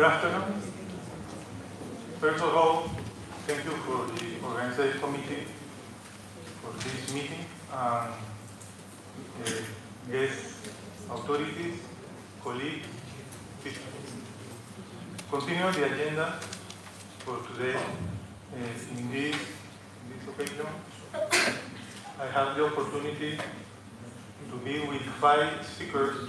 Good afternoon. First of all, thank you for the organizing committee for this meeting, and guests, authorities, colleagues. Continue the agenda for today. In this occasion, I have the opportunity to be with 5 speakers.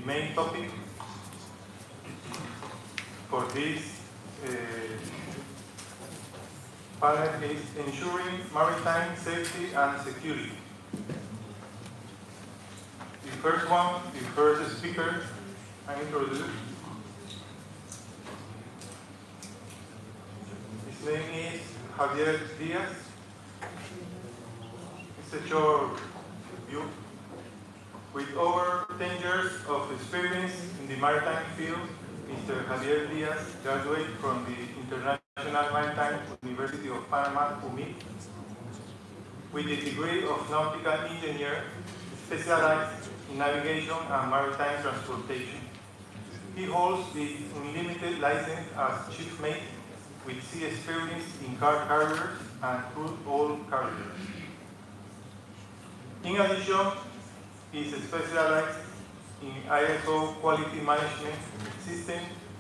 The main topic for this panel is ensuring maritime safety and security. The first speaker I introduce. His name is Javier Diaz. It's a short view. With over 10 years of experience in the maritime field, Mr. Javier Diaz graduated from the International Maritime University of Panama, UMIP, with the degree of nautical engineer, specialized in navigation and maritime transportation. He holds the unlimited license as chief mate with sea experience in car carriers and crude oil carriers. In addition, he is specialized in ISO quality management system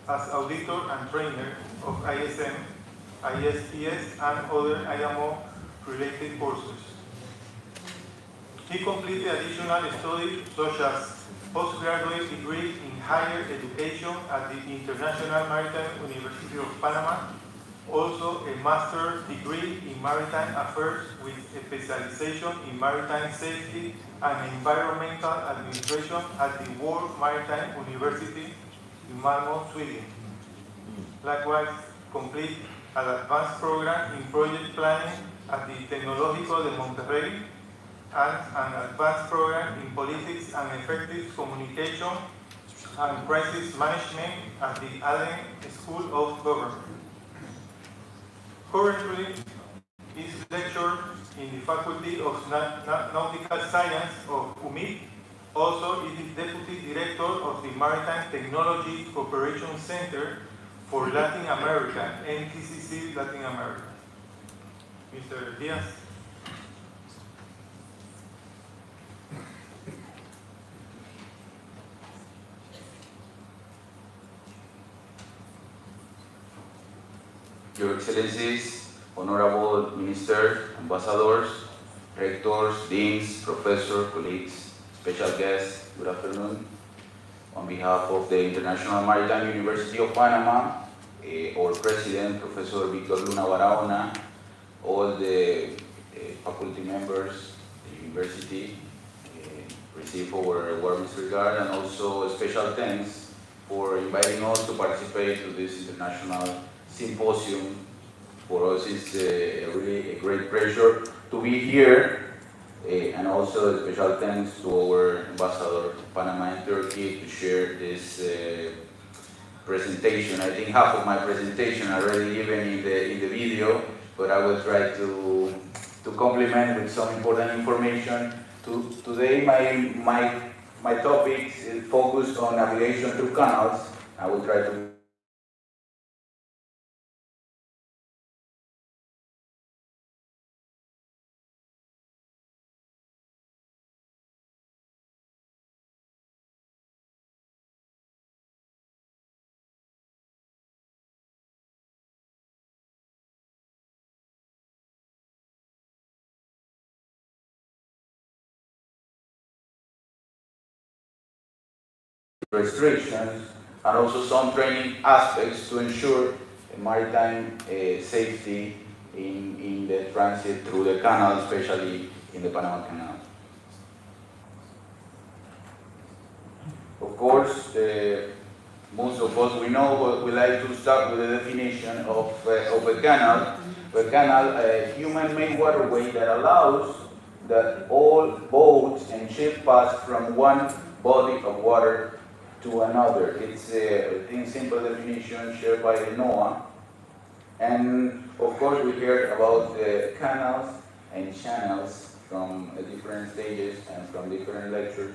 as auditor and trainer of ISM, ISPS, and other IMO-related courses. He completed additional studies such as postgraduate degree in higher education at the International Maritime University of Panama, also a master's degree in maritime affairs with a specialization in maritime safety and environmental administration at the World Maritime University in Malmo, Sweden. Likewise, complete an advanced program in project planning at the Tecnológico de Monterrey and an advanced program in politics and effective communication and crisis management at the Allen School of Government. Currently, he is lecturer in the Faculty of Nautical Science of UMIP. Also, he is Deputy Director of the Maritime Technology Cooperation Center for Latin America, NTCC Latin America. Mr. Diaz. Your Excellencies, Honorable Ministers, Ambassadors, Rectors, Deans, Professors, colleagues, special guests, good afternoon. On behalf of the International Maritime University of Panama, our President, Professor Victor Luna Barahona, all the faculty members, the university, receive our warmest regard, and also special thanks for inviting us to participate in this international symposium. For us, it's really a great pleasure to be here, and also a special thanks to our ambassador to Panama and Turkey to share this presentation. I think half of my presentation already given in the video, but I will try to complement with some important information. Today, my topic is focused on navigation through canals. I will try to restrictions and also some training aspects to ensure maritime safety in the transit through the canal, especially in the Panama Canal. Of course, most of us we know, but we like to start with the definition of a canal. A canal, a human-made waterway that allows that all boats and ships pass from one body of water to another. It's a simple definition shared by NOAA. And of course we heard about canals and channels from different stages and from different lectures.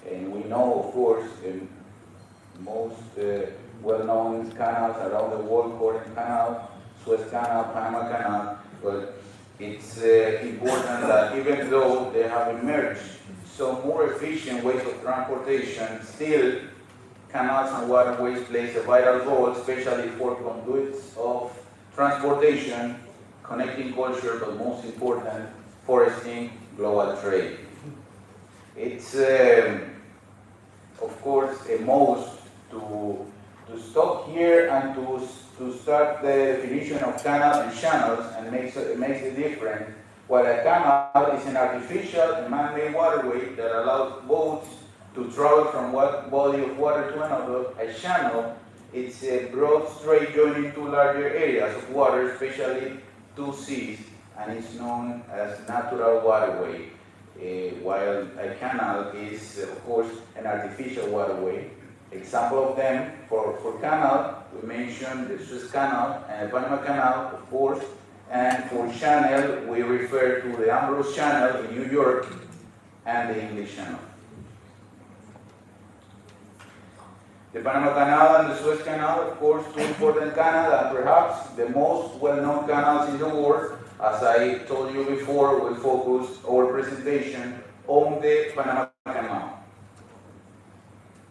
And we know, of course, the most well-known canals around the world, Corinth Canal, Suez Canal, Panama Canal, but it's important that even though they have emerged some more efficient ways of transportation, still canals and waterways plays a vital role, especially for conduits of transportation, connecting culture, but most important, foresting global trade. It's, of course, a must to stop here and to start the definition of canal and channels and makes it different. While a canal is an artificial and man-made waterway that allows boats to travel from one body of water to another, a channel, it's a broad strait joining two larger areas of water, especially two seas, and it's known as natural waterway. While a canal is, of course, an artificial waterway. Example of them, for canal, we mentioned the Suez Canal and the Panama Canal, of course, and for channel, we refer to the Ambrose Channel in New York and the English Channel. The Panama Canal and the Suez Canal, of course, two important canals, and perhaps the most well-known canals in the world. As I told you before, we focused our presentation on the Panama Canal.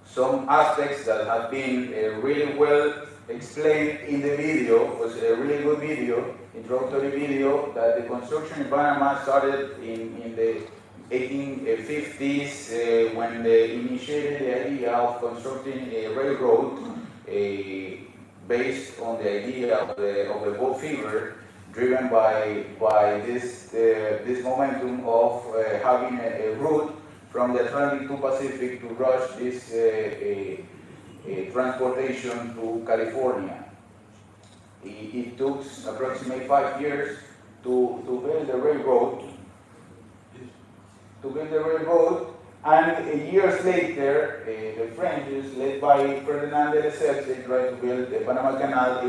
Some aspects that have been really well explained in the video, was a really good video, introductory video, that the construction in Panama started in the 1850s when they initiated the idea of constructing a railroad based on the idea of the boat fever, driven by this momentum of having a route from the Atlantic to Pacific to rush this transportation to California. It took approximately 5 years to build the railroad. And years later, the French, led by Ferdinand de Lesseps, they tried to build the Panama Canal.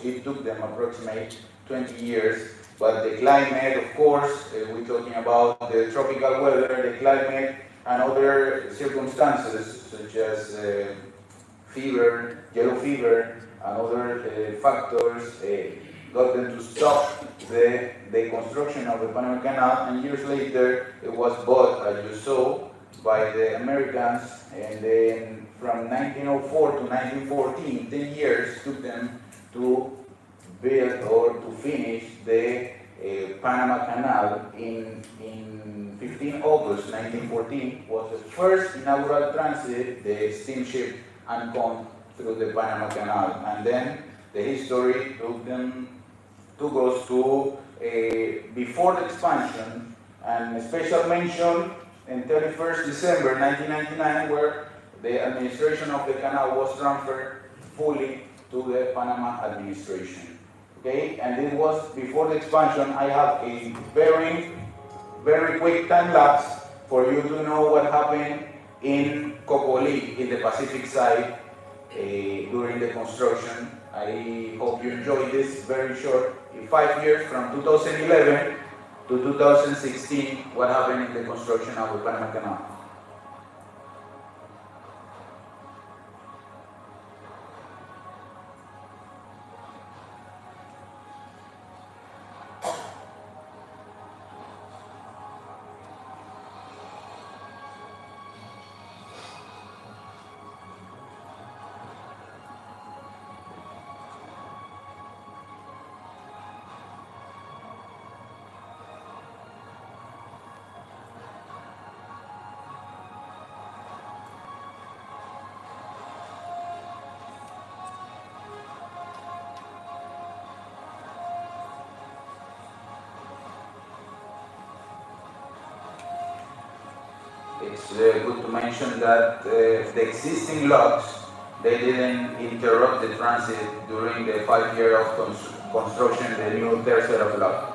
It took them approximately 20 years. But the climate, of course, we're talking about the tropical weather, the climate, and other circumstances such as fever, yellow fever, and other factors got them to stop the construction of the Panama Canal, and years later it was bought, as you saw, by the Americans, and then from 1904 to 1914, 10 years took them to build or to finish the Panama Canal. In 15 August 1914 was the first inaugural transit, the steamship ANCORS through the Panama Canal, and then the history took us to before the expansion, and a special mention in 31st December 1999, where the administration of the canal was transferred fully to the Panama administration. Okay, and it was before the expansion. I have a very, very quick time lapse for you to know what happened in Cocoli, in the Pacific side, during the construction. I hope you enjoyed this very short. In 5 years, from 2011 to 2016, what happened in the construction of the Panama Canal. It's good to mention that the existing locks, they didn't interrupt the transit during the 5 years of construction, the new third set of locks.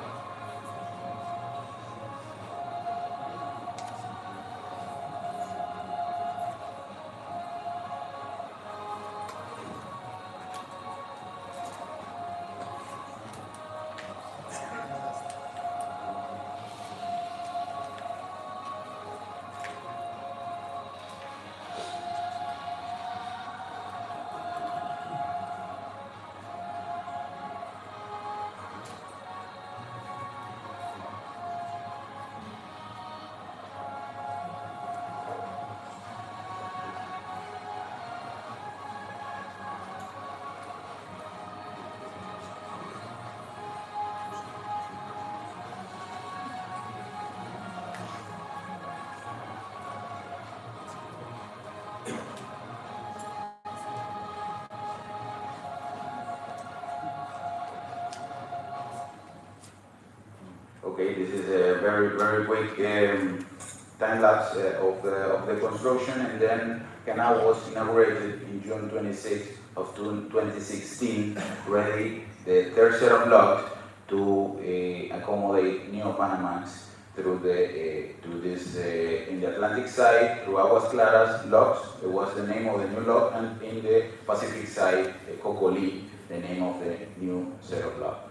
Okay, this is a very quick time lapse of the construction, and then canal was inaugurated in June 26 of 2016, ready the third set of locks to accommodate Neo-Panamax through this in the Atlantic side through Aguas Claras locks. It was the name of the new lock, and in the Pacific side, Cocoli, the name of the new set of locks.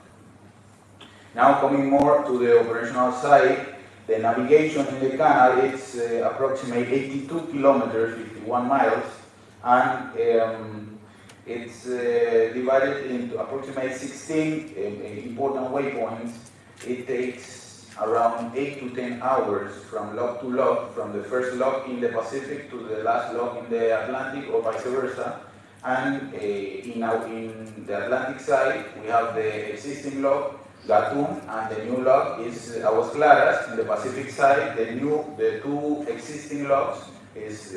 Now coming more to the operational side, the navigation in the canal is approximately 82 kilometers, 51 miles, and it's divided into approximately 16 important waypoints. It takes around 8 to 10 hours from lock to lock, from the first lock in the Pacific to the last lock in the Atlantic, or vice versa. And in the Atlantic side, we have the existing lock, Gatun, and the new lock is Aguas Claras. In the Pacific side, the two existing locks is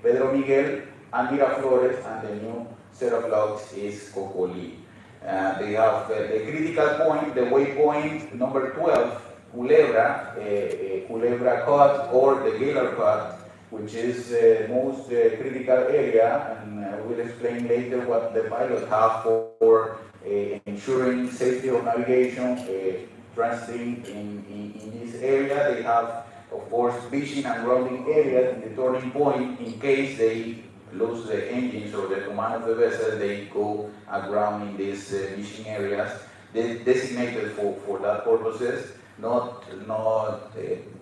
Pedro Miguel and Miraflores, and the new set of locks is Cocoli. They have the critical point, the waypoint number 12, Culebra, Culebra Cut or the Gaylor Cut, which is the most critical area, and we'll explain later what the pilots have for ensuring safety of navigation, transiting in this area. They have, of course, fishing and grounding areas in the turning point. In case they lose the engines or the command of the vessel, they go aground in these fishing areas. They designated for that purposes, not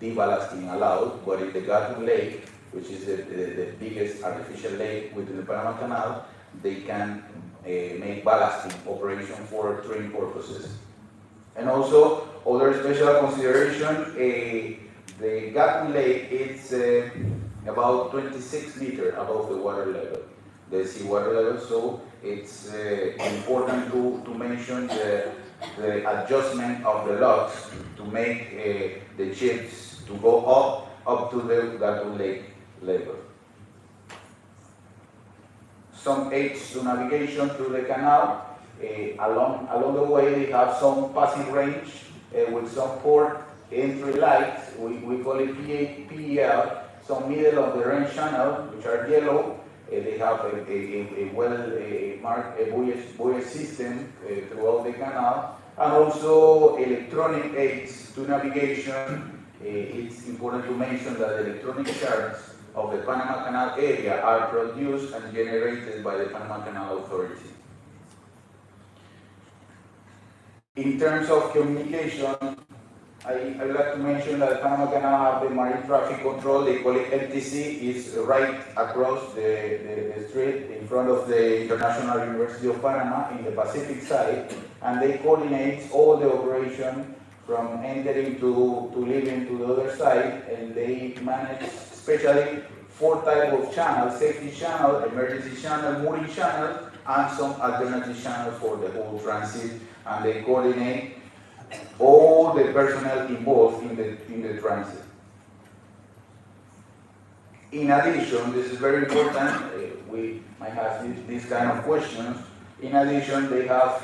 deballasting allowed, but in the Gatun Lake, which is the biggest artificial lake within the Panama Canal, they can make ballasting operation for train purposes. And also, other special consideration, the Gatun Lake is about 26 meters above the water level, the seawater level, so it's important to mention the adjustment of the locks to make the ships to go up to the Gatun Lake level. Some aids to navigation through the canal. Along the way, they have some passing range with some port entry lights. We call it PEL. Some middle of the range channel, which are yellow. They have a well-marked buoy system throughout the canal, and also electronic aids to navigation. It's important to mention that the electronic charts of the Panama Canal area are produced and generated by the Panama Canal Authority. In terms of communication, I would like to mention that the Panama Canal have the marine traffic control. They call it MTC. It's right across the street in front of the International University of Panama in the Pacific side, and they coordinate all the operation from entering to leaving to the other side, and they manage especially 4 types of channels: safety channel, emergency channel, mooring channel, and some alternative channels for the whole transit, and they coordinate all the personnel involved in the transit. In addition, this is very important, we might have these kind of questions. In addition, they have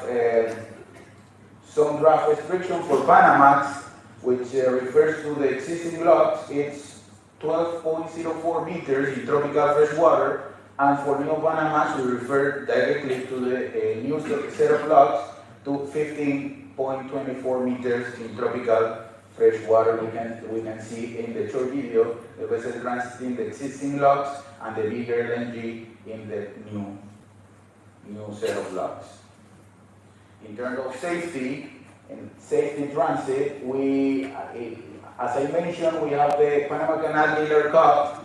some draft restriction for Panamax, which refers to the existing locks. It's 12.04 meters in tropical freshwater, and for Neo-Panamax, we refer directly to the new set of locks to 15.24 meters in tropical freshwater. We can see in the short video the vessel transiting the existing locks and the bigger LNG in the new set of locks. In terms of safety and safety transit, as I mentioned, we have the Panama Canal Gaylor Cut,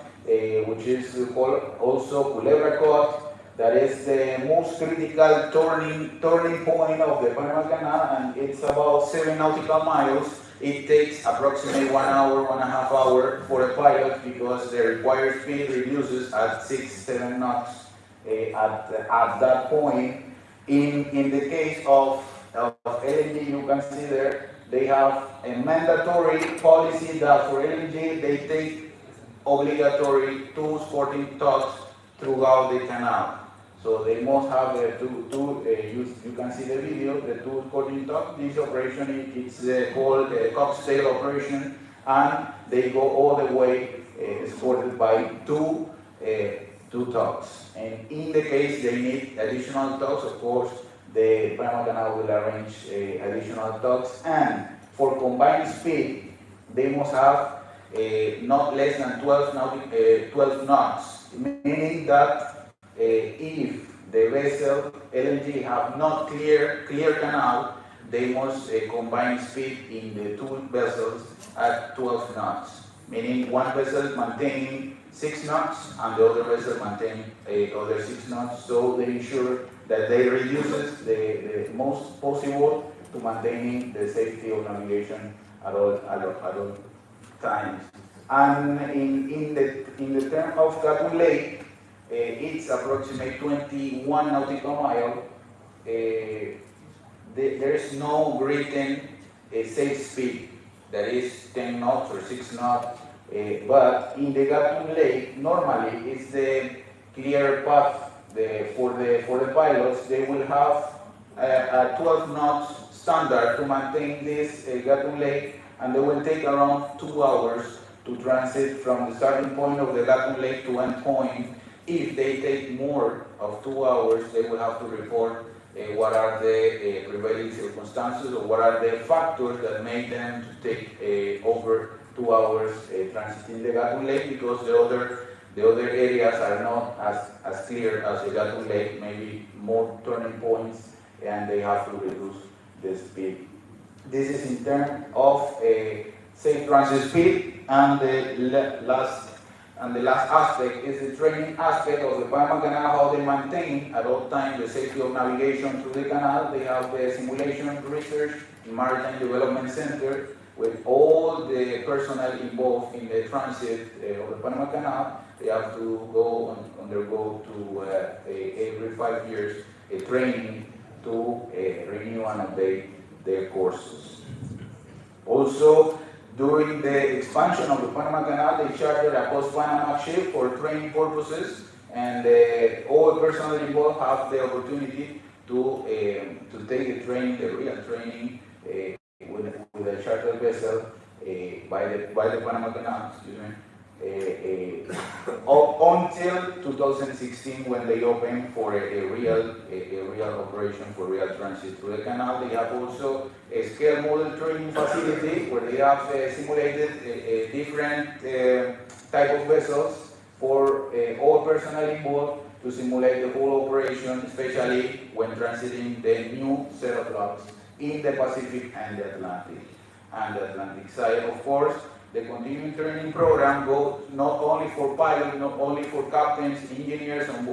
which is called also Culebra Cut. That is the most critical turning point of the Panama Canal, and it's about 7 nautical miles. It takes approximately 1 hour, 1.5 hours for a pilot, because the required speed reduces at 6-7 knots at that point. In the case of LNG, you can see there, they have a mandatory policy that for LNG, they take obligatory 2 sporting tugs throughout the canal. So they must have the you can see the video, the two coordinate tugs. This operation is called cocktail operation, and they go all the way escorted by two tugs. And in the case they need additional tugs, of course, the Panama Canal will arrange additional tugs. And for combined speed, they must have not less than 12 knots, meaning that if the vessel LNG have not clear canal, they must combine speed in the two vessels at 12 knots, meaning one vessel maintaining 6 knots and the other vessel maintaining other 6 knots, so they ensure that they reduces the most possible to maintaining the safety of navigation at all times. And in the term of Gatun Lake, it's approximately 21 nautical miles. There is no written safe speed, that is 10 knots or 6 knots. But in the Gatun Lake, normally it's the clear path for the pilots. They will have a 12 knots standard to maintain this Gatun Lake, and they will take around 2 hours to transit from the starting point of the Gatun Lake to end point. If they take more of 2 hours, they will have to report what are the prevailing circumstances or what are the factors that make them to take over 2 hours transiting the Gatun Lake, because the other areas are not as clear as the Gatun Lake, maybe more turning points, and they have to reduce the speed. This is in terms of safe transit speed, and the last aspect is the training aspect of the Panama Canal, how they maintain at all times the safety of navigation through the canal. They have the simulation research in Maritime Development Center with all the personnel involved in the transit of the Panama Canal. They have to undergo every 5 years a training to renew and update their courses. Also, during the expansion of the Panama Canal, they chartered a post-Panama ship for training purposes, and all personnel involved have the opportunity to take the training, the real training, with a chartered vessel by the Panama Canal, until 2016, when they opened for a real operation for real transit through the canal. They have also a scale model training facility where they have simulated different type of vessels for all personnel involved to simulate the whole operation, especially when transiting the new set of locks in the Pacific and the Atlantic side. Of course, the continuing training program goes not only for pilots, not only for captains, engineers on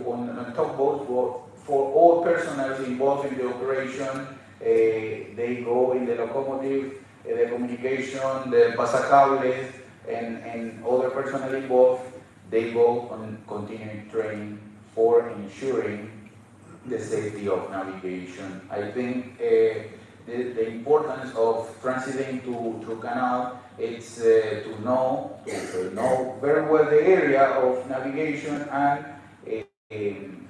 tugboats, but for all personnel involved in the operation. They go in the locomotive, the communication, the pasacables, and other personnel involved. They go on continuing training for ensuring the safety of navigation. I think the importance of transiting through canal is to know very well the area of navigation, and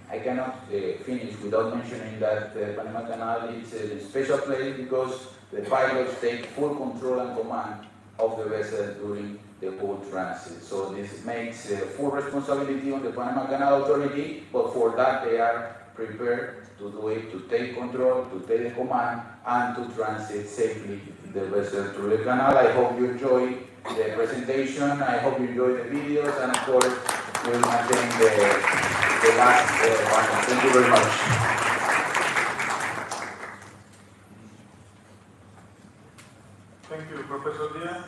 I cannot finish without mentioning that the Panama Canal is a special place because the pilots take full control and command of the vessel during the whole transit. So this makes full responsibility on the Panama Canal Authority, but for that they are prepared to do it, to take control, to take the command, and to transit safely the vessel through the canal. I hope you enjoy the presentation. I hope you enjoy the videos, and of course, we'll maintain the last panel. Thank you very much. Thank you, Professor Diaz.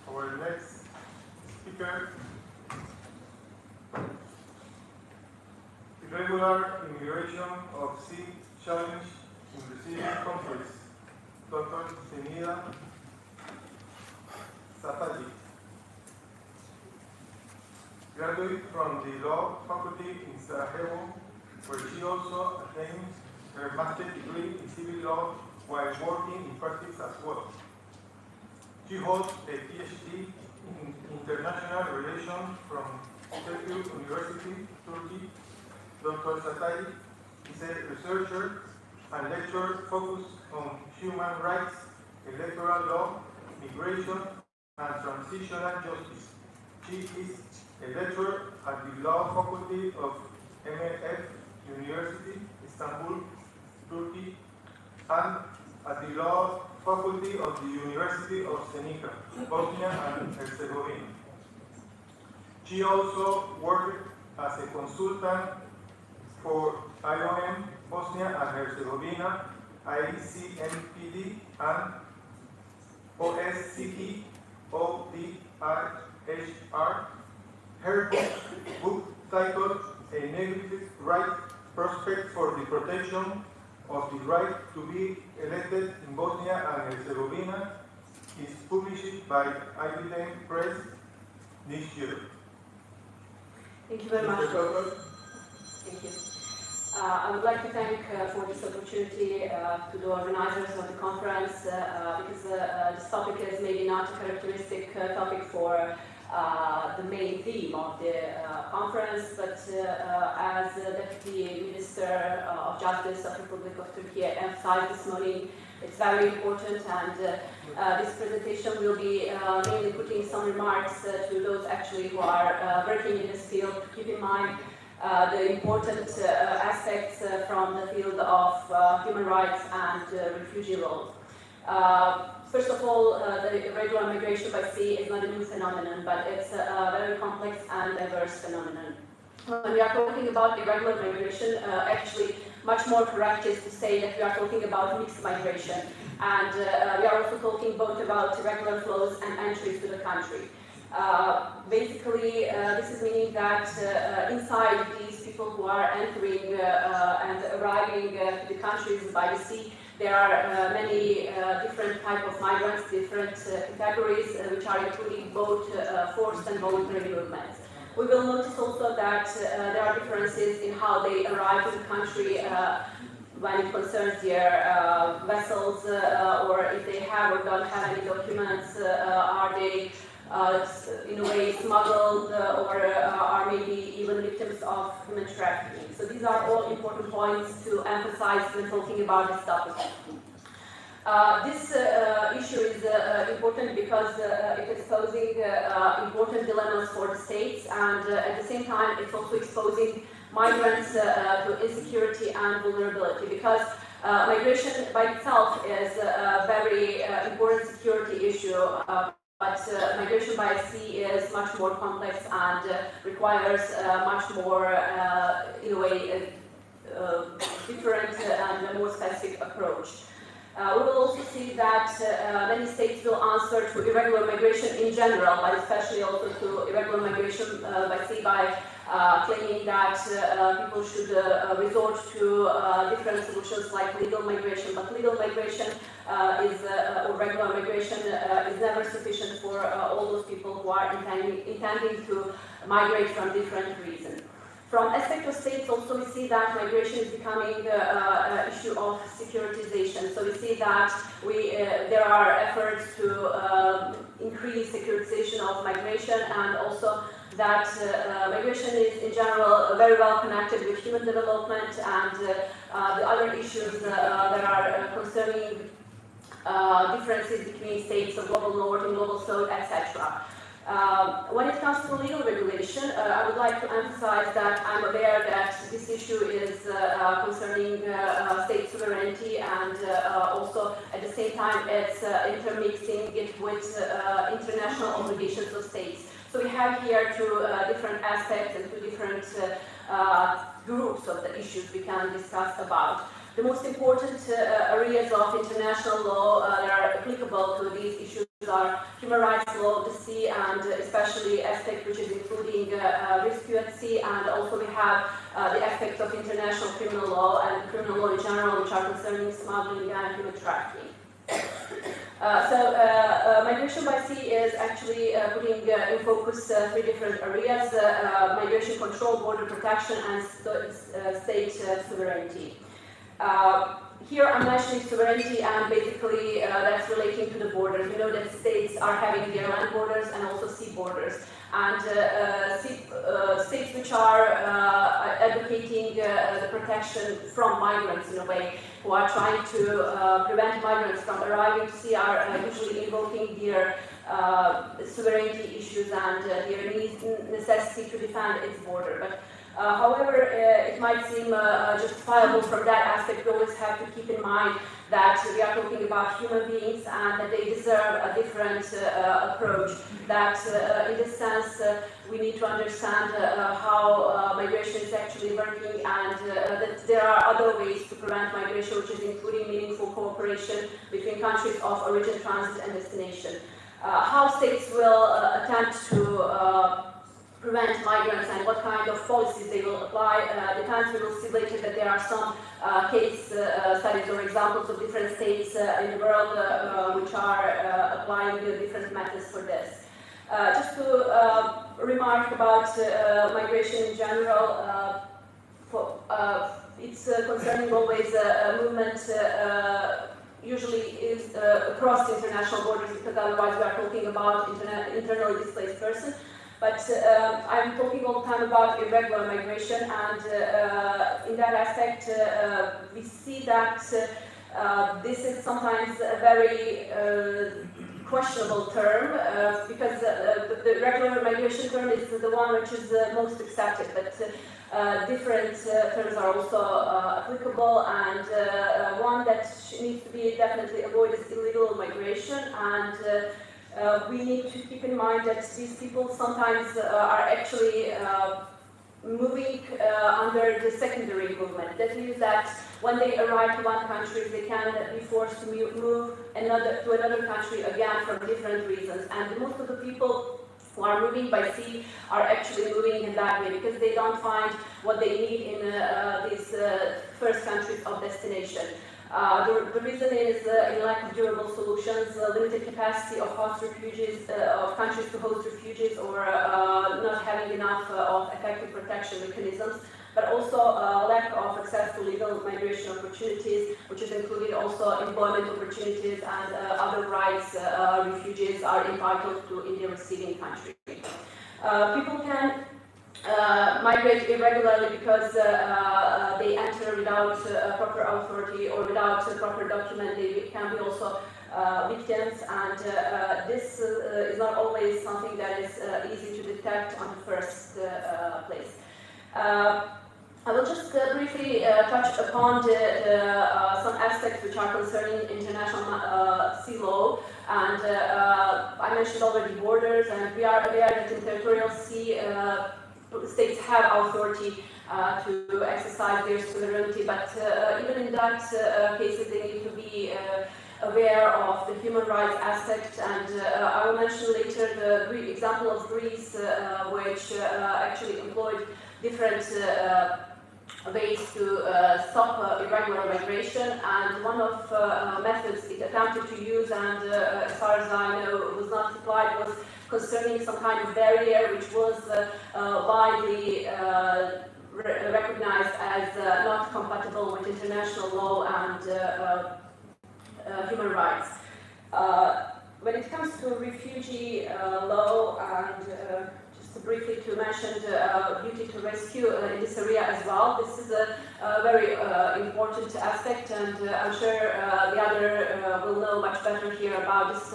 Our next speaker, irregular immigration of sea challenge in receiving countries, Dr. Zenida Safaji, graduate from the Law Faculty in Sarajevo, where she also attained her master's degree in civil law while working in practice as well. She holds a PhD in international relations from University, Turkey. Dr. Satay is a researcher and lecturer focused on human rights, electoral law, migration, and transitional justice. She is a lecturer at the Law Faculty of MIMA University, Istanbul, Turkey, and at the Law Faculty of the University of Senica, Bosnia and Herzegovina. She also worked as a consultant for IOM, Bosnia and Herzegovina, ICMPD, and OSCE, ODRHR. Her book titled A Negative Right Prospect for the Protection of the Right to be Elected in Bosnia and Herzegovina is published by Evident Press this year. Thank you very much. Thank you. I would like to thank for this opportunity to the organizers of the conference because this topic is maybe not a characteristic topic for the main theme of the conference, but as Deputy Minister of Justice of the Republic of Turkey emphasized this morning, it's very important, and this presentation will be mainly putting some remarks to those actually who are working in this field. Keep in mind the important aspects from the field of human rights and refugee law. First of all, the irregular migration by sea is not a new phenomenon, but it's a very complex and diverse phenomenon. When we are talking about irregular migration, actually much more correct is to say that we are talking about mixed migration, and we are also talking both about irregular flows and entries to the country. Basically, this is meaning that inside these people who are entering and arriving to the countries by the sea, there are many different types of migrants, different categories, which are including both forced and voluntary movements. We will notice also that there are differences in how they arrive to the country when it concerns their vessels, or if they have or don't have any documents, are they in a way smuggled or are maybe even victims of human trafficking. So these are all important points to emphasize when talking about this topic. This issue is important because it is posing important dilemmas for the states, and at the same time it's also exposing migrants to insecurity and vulnerability, because migration by itself is a very important security issue. But migration by sea is much more complex and requires much more, in a way, different and more specific approach. We will also see that many states will answer to irregular migration in general, but especially also to irregular migration by sea by claiming that people should resort to different solutions like legal migration. But legal migration or regular migration is never sufficient for all those people who are intending to migrate from different reasons. From aspect of states, also we see that migration is becoming an issue of securitization. So we see that there are efforts to increase securitization of migration, and also that migration is in general very well connected with human development and the other issues that are concerning differences between states of global north and global south, etc. When it comes to legal regulation, I would like to emphasize that I'm aware that this issue is concerning state sovereignty, and also at the same time it's intermixing it with international obligations of states. So we have here two different aspects and two different groups of the issues we can discuss about. The most important areas of international law that are applicable to these issues are human rights law, the sea, and especially aspect which is including rescue at sea, and also we have the aspects of international criminal law and criminal law in general, which are concerning smuggling and human trafficking. Migration by sea is actually putting in focus three different areas: migration control, border protection, and state sovereignty. Here I'm mentioning sovereignty, and basically that's relating to the borders. We know that states are having their land borders and also sea borders. And states which are advocating the protection from migrants in a way, who are trying to prevent migrants from arriving to sea, are usually invoking their sovereignty issues and their necessity to defend its border. But however, it might seem justifiable from that aspect. We always have to keep in mind that we are talking about human beings and that they deserve a different approach. That in this sense, we need to understand how migration is actually working, and that there are other ways to prevent migration, which is including meaningful cooperation between countries of origin, transit, and destination. How states will attempt to prevent migrants and what kind of policies they will apply depends. We will see later that there are some case studies or examples of different states in the world which are applying different methods for this. Just to remark about migration in general, it's concerning always a movement usually is across international borders, because otherwise we are talking about internally displaced person. But I'm talking all the time about irregular migration, and in that aspect, we see that this is sometimes a very questionable term, because the regular migration term is the one which is most accepted, but different terms are also applicable, and one that needs to be definitely avoided is illegal migration. And we need to keep in mind that these people sometimes are actually moving under the secondary movement. That means that when they arrive to one country, they can be forced to move to another country again for different reasons. And most of the people who are moving by sea are actually moving in that way because they don't find what they need in these first countries of destination. The reason is in lack of durable solutions, limited capacity of host refugees, of countries to host refugees, or not having enough of effective protection mechanisms, but also lack of access to legal migration opportunities, which is included also employment opportunities and other rights refugees are entitled to in their receiving country. People can migrate irregularly because they enter without proper authority or without proper document. They can be also victims, and this is not always something that is easy to detect on the first place. I will just briefly touch upon some aspects which are concerning international sea law, and I mentioned already borders, and we are aware that in territorial sea states have authority to exercise their sovereignty, but even in that cases they need to be aware of the human rights aspect, and I will mention later the example of Greece, which actually employed different ways to stop irregular migration, and one of methods it attempted to use, and as far as I know was not applied, was concerning some kind of barrier which was widely recognized as not compatible with international law and human rights. When it comes to refugee law, and just briefly to mention the duty to rescue in this area as well, this is a very important aspect, and I'm sure the other will know much better here about this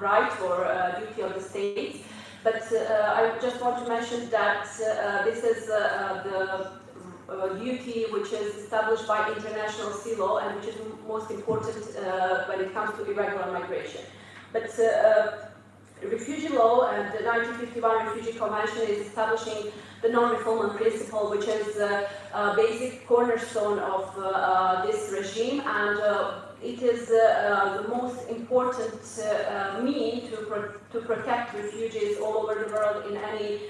right or duty of the states. But I just want to mention that this is the duty which is established by international sea law and which is most important when it comes to irregular migration. But refugee law and the 1951 Refugee Convention is establishing the non-refoulement principle, which is a basic cornerstone of this regime, and it is the most important mean to protect refugees all over the world in any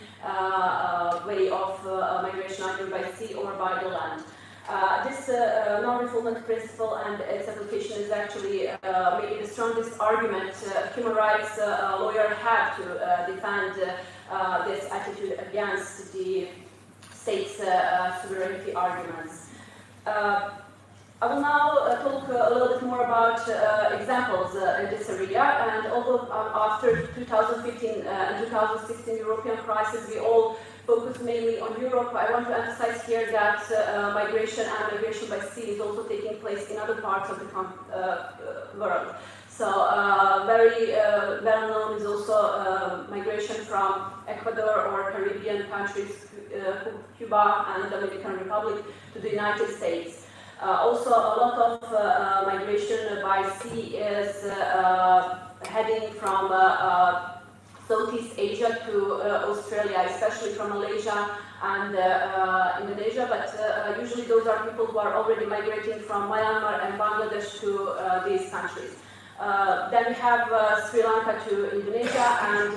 way of migration, either by sea or by the land. This non-refoulement principle and its application is actually maybe the strongest argument human rights lawyers have to defend this attitude against the state's sovereignty arguments. I will now talk a little bit more about examples in this area, and although after 2015 and 2016 European crisis we all focus mainly on Europe, I want to emphasize here that migration and migration by sea is also taking place in other parts of the world. So very well known is also migration from Ecuador or Caribbean countries, Cuba and the Dominican Republic, to the United States. Also, a lot of migration by sea is heading from Southeast Asia to Australia, especially from Malaysia and Indonesia, but usually those are people who are already migrating from Myanmar and Bangladesh to these countries. Then we have Sri Lanka to Indonesia, and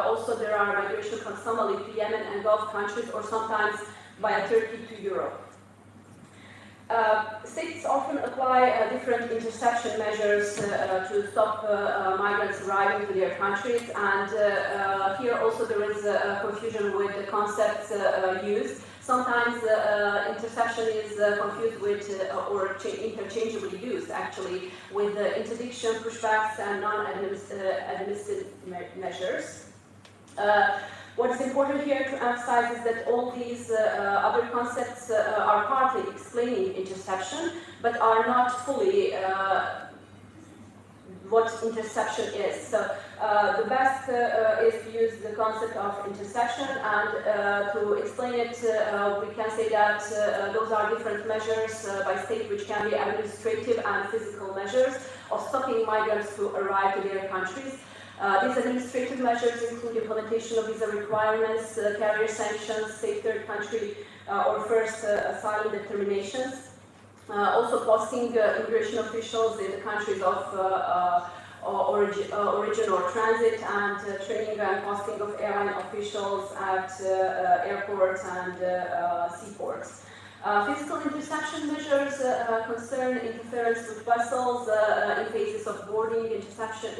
also there are migration from Somalia to Yemen and Gulf countries, or sometimes via Turkey to Europe. States often apply different interception measures to stop migrants arriving to their countries, and here also there is confusion with the concepts used. Sometimes interception is confused with or interchangeably used actually with interdiction, pushbacks, and non-administrative measures. What is important here to emphasize is that all these other concepts are partly explaining interception, but are not fully what interception is. So the best is to use the concept of interception, and to explain it, we can say that those are different measures by state which can be administrative and physical measures of stopping migrants to arrive to their countries. These administrative measures include implementation of visa requirements, carrier sanctions, safe third country or first asylum determinations. Also posting immigration officials in the countries of origin or transit, and training and posting of airline officials at airports and seaports. Physical interception measures concern interference with vessels in cases of boarding, inspection,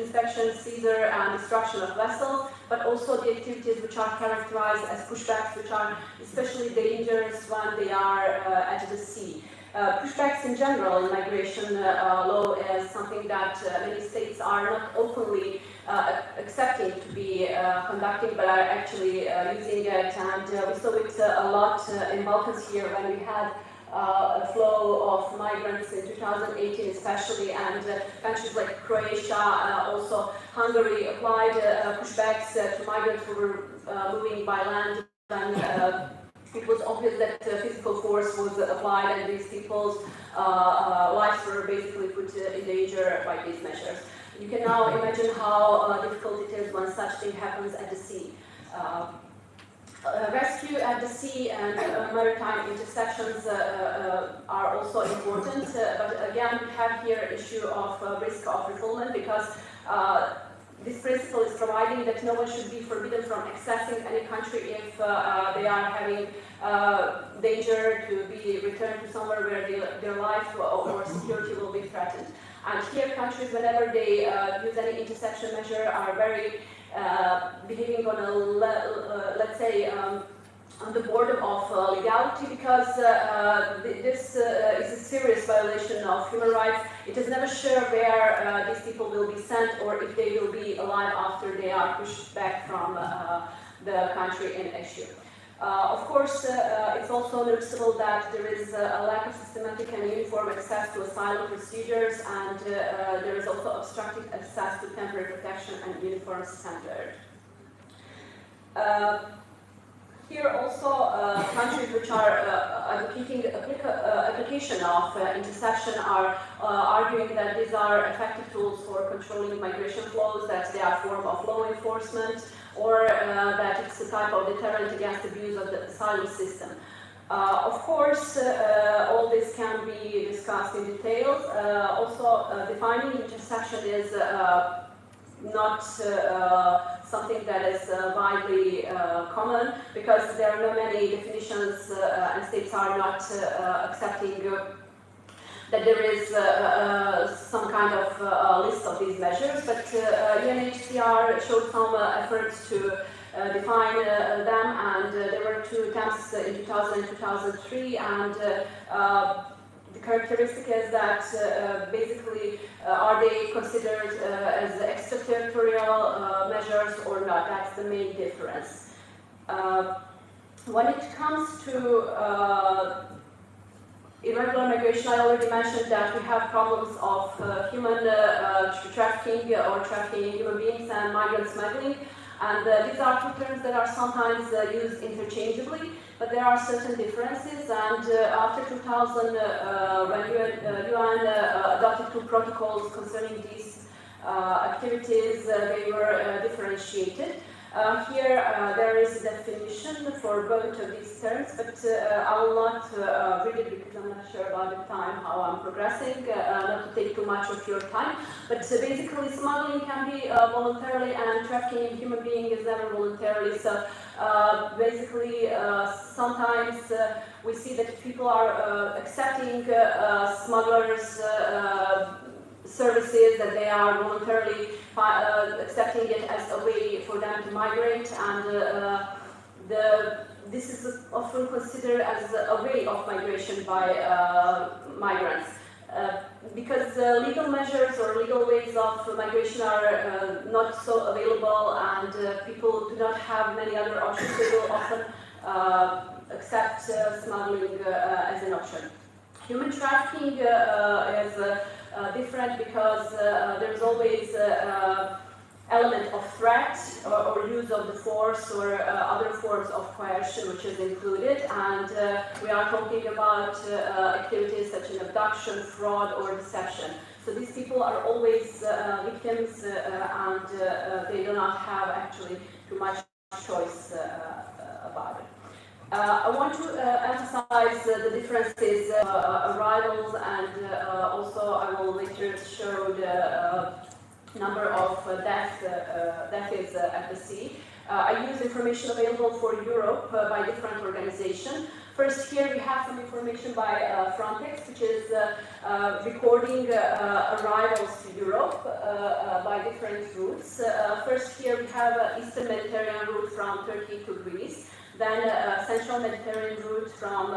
seizure, and destruction of vessels, but also the activities which are characterized as pushbacks, which are especially dangerous when they are at the sea. Pushbacks in general in migration law is something that many states are not openly accepting to be conducting, but are actually using it, and we saw it a lot in Balkans here when we had a flow of migrants in 2018 especially, and countries like Croatia, also Hungary applied pushbacks to migrants who were moving by land, and it was obvious that physical force was applied, and these people's lives were basically put in danger by these measures. You can now imagine how difficult it is when such thing happens at the sea. Rescue at the sea and maritime interceptions are also important, but again we have here an issue of risk of refoulement, because this principle is providing that no one should be forbidden from accessing any country if they are having danger to be returned to somewhere where their life or security will be threatened. And here countries, whenever they use any interception measure, are very behaving on a, let's say, on the border of legality, because this is a serious violation of human rights. It is never sure where these people will be sent, or if they will be alive after they are pushed back from the country in issue. Of course, it's also noticeable that there is a lack of systematic and uniform access to asylum procedures, and there is also obstructed access to temporary protection and uniform standard. Here also, countries which are advocating application of interception are arguing that these are effective tools for controlling migration flows, that they are a form of law enforcement, or that it's a type of deterrent against abuse of the asylum system. Of course, all this can be discussed in detail. Also, defining interception is not something that is widely common, because there are not many definitions and states are not accepting that there is some kind of list of these measures, but UNHCR showed some efforts to define them, and there were two attempts in 2000 and 2003, and the characteristic is that basically are they considered as extraterritorial measures or not? That's the main difference. When it comes to irregular migration, I already mentioned that we have problems of human trafficking or trafficking human beings and migrant smuggling. And these are two terms that are sometimes used interchangeably, but there are certain differences. And after 2000, when UN adopted two protocols concerning these activities, they were differentiated. Here there is a definition for both of these terms, but I will not read it because I'm not sure about the time, how I'm progressing, not to take too much of your time. But basically smuggling can be voluntarily, and trafficking in human being is never voluntarily. So basically sometimes we see that people are accepting smugglers' services, that they are voluntarily accepting it as a way for them to migrate, and this is often considered as a way of migration by migrants. Because legal measures or legal ways of migration are not so available, and people do not have many other options, they will often accept smuggling as an option. Human trafficking is different because there's always element of threat or use of the force or other forms of coercion which is included, and we are talking about activities such as abduction, fraud or deception. So these people are always victims and they do not have actually too much choice about it. I want to emphasize the differences arrivals, and also I will later show the number of deaths at the sea. I use information available for Europe by different organizations. First, here we have some information by Frontex, which is recording arrivals to Europe by different routes. First, here we have Eastern Mediterranean route from Turkey to Greece. Then Central Mediterranean route from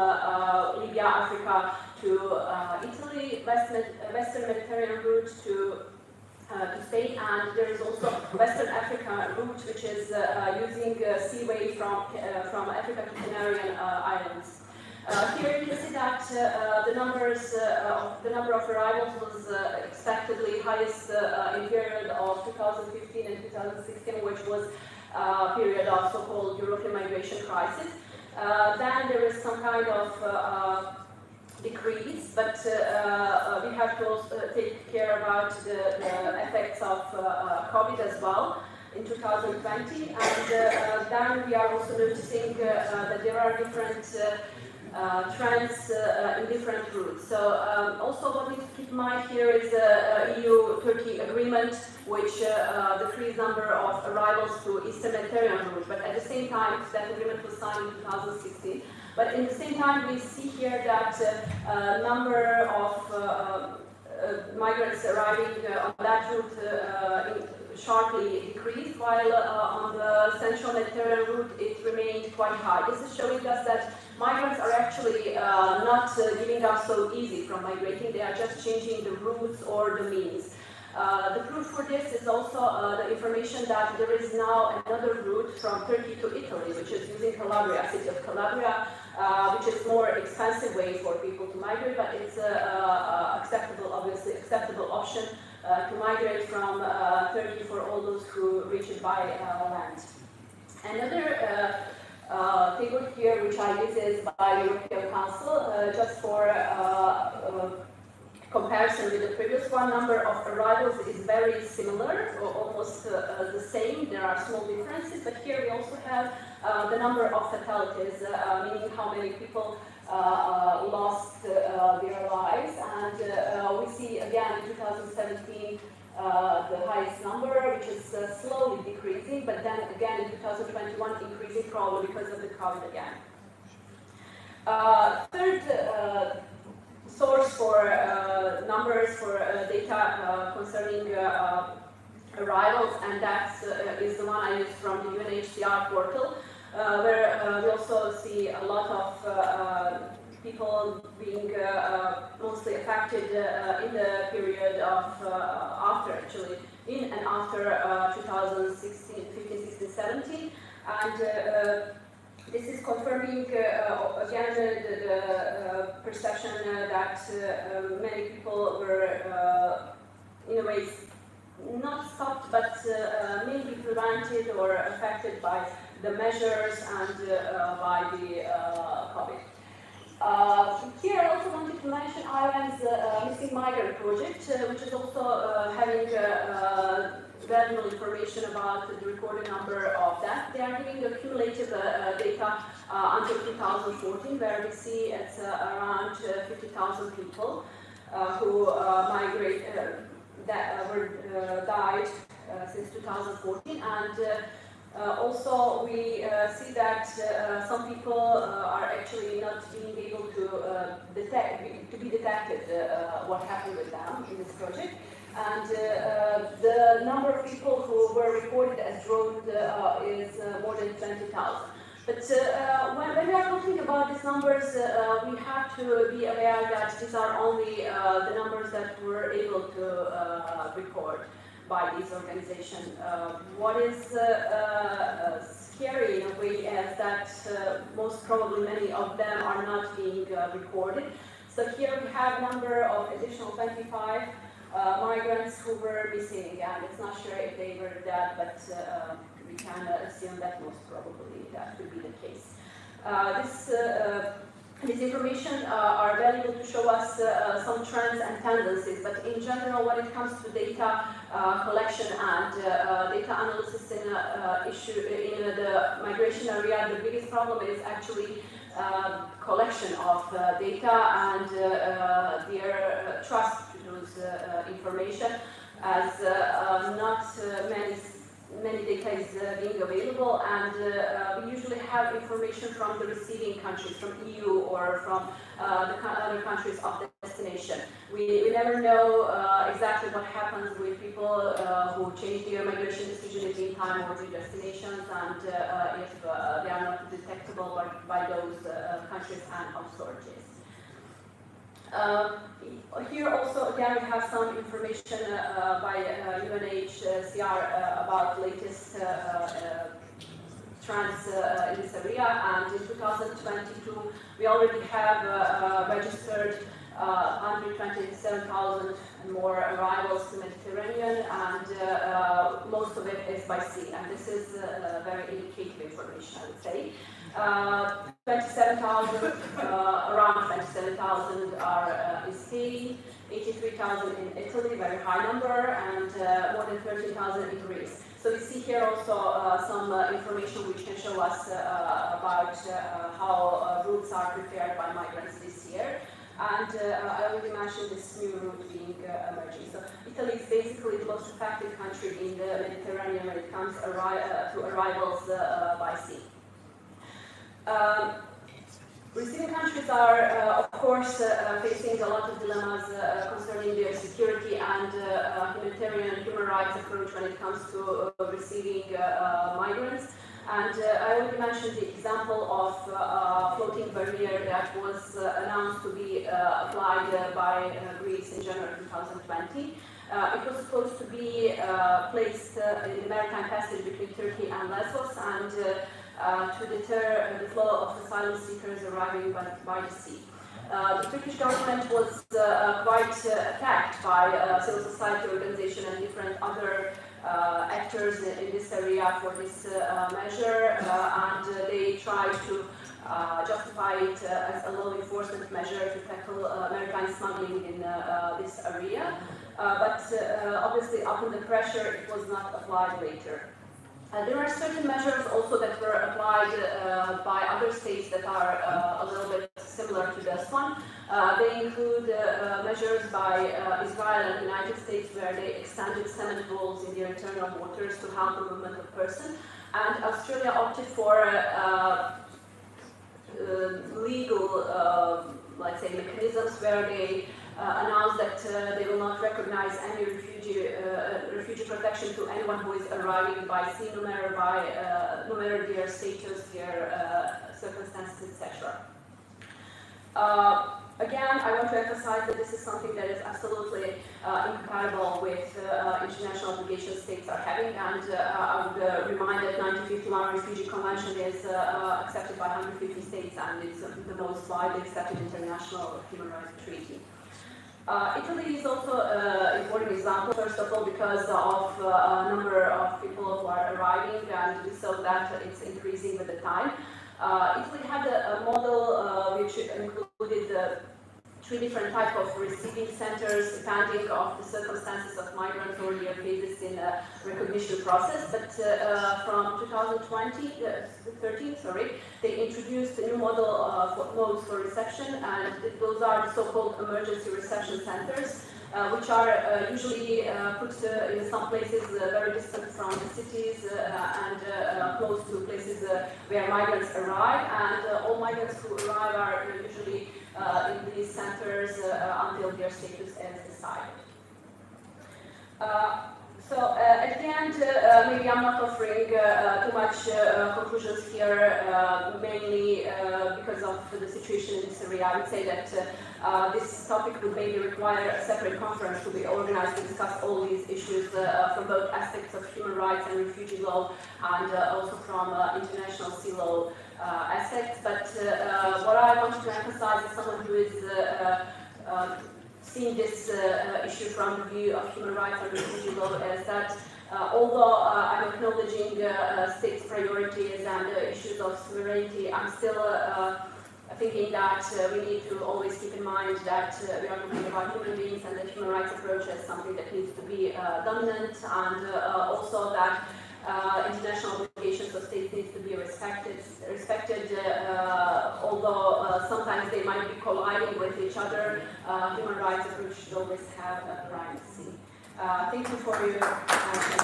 Libya, Africa to Italy, Western Mediterranean route to Spain, and there is also Western Africa route, which is using seaway from Africa to Canarian Islands. Here you can see that the number of arrivals was expectedly highest in period of 2015 and 2016, which was period of so-called European migration crisis. Then there is some kind of decrease, but we have to also take care about the effects of COVID as well in 2020, and then we are also noticing that there are different trends in different routes. So also what we need to keep in mind here is the EU-Turkey agreement, which decreased number of arrivals to Eastern Mediterranean route, but at the same time that agreement was signed in 2016. But in the same time we see here that number of migrants arriving on that route sharply decreased, while on the Central Mediterranean route it remained quite high. This is showing us that migrants are actually not giving up so easy from migrating, they are just changing the routes or the means. The proof for this is also the information that there is now another route from Turkey to Italy, which is using Calabria, city of Calabria, which is more expensive way for people to migrate, but it's obviously acceptable option to migrate from Turkey for all those who reach it by land. Another table here which I use is by European Council, just for comparison with the previous one. Number of arrivals is very similar, or almost the same. There are small differences, but here we also have the number of fatalities, meaning how many people lost their lives. And we see again in 2017 the highest number, which is slowly decreasing, but then again in 2021 increasing probably because of the COVID again. Third source for numbers for data concerning arrivals, and that is the one I used from the UNHCR portal, where we also see a lot of people being affected in the period of after actually, in and after 2016, 15, 16, 17, and this is confirming again the perception that many people were in a way not stopped but maybe prevented or affected by the measures and by the COVID. Here I also wanted to mention Ireland's Missing Migrant Project, which is also having valuable information about the recorded number of deaths. They are giving the cumulative data until 2014, where we see it's around 50,000 people who died since 2014, and also we see that some people are actually not being able to be detected what happened with them in this project. And the number of people who were reported as drowned is more than 20,000. But when we are talking about these numbers, we have to be aware that these are only the numbers that were able to record by these organizations. What is scary in a way is that most probably many of them are not being recorded. So here we have a number of additional 25 migrants who were missing, and it's not sure if they were dead, but we can assume that most probably that would be the case. This information are valuable to show us some trends and tendencies, but in general, when it comes to data collection and data analysis in the migration area, the biggest problem is actually collection of data and their trust to those information, as not many data is being available, and we usually have information from the receiving countries, from EU or from the other countries of destination. We never know exactly what happens with people who change their migration decision in the meantime or their destinations, and if they are not detectable by those countries and authorities. Here also again we have some information by UNHCR about latest trends in this area, and in 2022 we already have registered 127,000 more arrivals to Mediterranean, and most of it is by sea, and this is very indicative information, I would say. 27,000, around 27,000 are in Spain, 83,000 in Italy, very high number, and more than 13,000 in Greece. So we see here also some information which can show us about how routes are prepared by migrants this year. And I already mentioned this new route being emerging. So Italy is basically the most affected country in the Mediterranean when it comes to arrivals by sea. Receiving countries are, of course, facing a lot of dilemmas concerning their security and human rights approach when it comes to receiving migrants. And I already mentioned the example of floating barrier that was announced to be applied by Greece in January 2020. It was supposed to be placed in the maritime passage between Turkey and Lesbos, and to deter the flow of asylum seekers arriving by the sea. The Turkish government was quite attacked by civil society organizations and different other actors in this area for this measure, and they tried to justify it as a law enforcement measure to tackle maritime smuggling in this area. But obviously, under the pressure, it was not applied later. There are certain measures also that were applied by other states that are a little bit similar to this one. They include measures by Israel and the United States, where they extended cement walls in their internal waters to help the movement of persons. And Australia opted for legal, let's say, mechanisms where they announced that they will not recognize any refugee protection to anyone who is arriving by sea, no matter their status, their circumstances, etc. Again, I want to emphasize that this is something that is absolutely incompatible with international obligations states are having, and I would remind that 1951 Refugee Convention is accepted by 150 states, and it's the most widely accepted international human rights treaty. Italy is also an important example, first of all, because of a number of people who are arriving, and we saw that it's increasing with the time. Italy had a model which included 3 different types of receiving centers, depending on the circumstances of migrants or their phases in the recognition process. But from 2013, they introduced a new model for modes for reception, and those are the so-called emergency reception centers, which are usually put in some places very distant from the cities and close to places where migrants arrive, and all migrants who arrive are usually in these centers until their status is decided. So at the end, maybe I'm not offering too much conclusions here, mainly because of the situation in Syria. I would say that this topic would maybe require a separate conference to be organized to discuss all these issues from both aspects of human rights and refugee law, and also from international sea law aspects. But what I want to emphasize as someone who is seeing this issue from the view of human rights and refugee law is that although I'm acknowledging states' priorities and issues of sovereignty, I'm still thinking that we need to always keep in mind that we are talking about human beings, and that human rights approach is something that needs to be dominant, and also that international obligations of states need to be respected, although sometimes they might be colliding with each other. Human rights approach should always have a primacy. Thank you for your attention.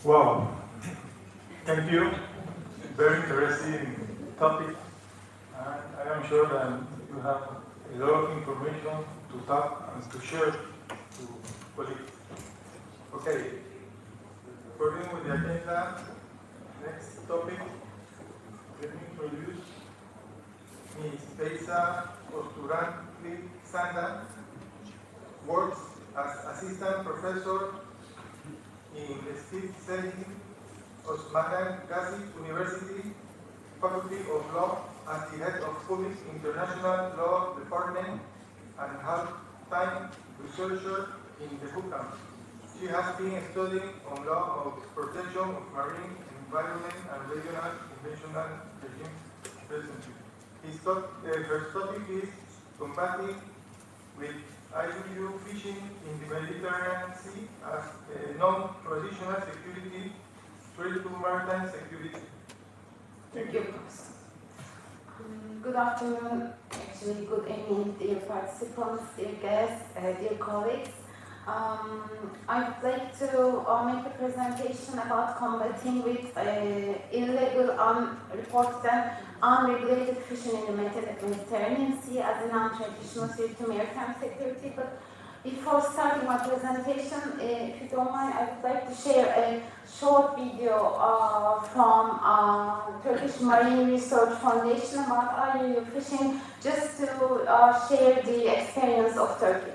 Wow, thank you. Very interesting topic. I am sure that you have a lot of information to talk and to share to colleagues. Okay, according with the agenda, next topic, let me introduce Ms. Beisa Sanda, works as assistant professor in the State Setting Osman Gazi University, Faculty of Law, as the head of Public International Law Department and half-time researcher in the Hukam. She has been studying on law of protection of marine environment and regional conventional regimes recently. Her topic is combating with IUU fishing in the Mediterranean Sea as a non-traditional security threat to maritime security. Thank you. Good afternoon, actually good evening, dear participants, dear guests, dear colleagues. I would like to make a presentation about combating with illegal, unreported and unregulated fishing in the Mediterranean Sea as a non-traditional threat to maritime security. But before starting my presentation, if you don't mind, I would like to share a short video from Turkish Marine Research Foundation about IUU fishing, just to share the experience of Turkey.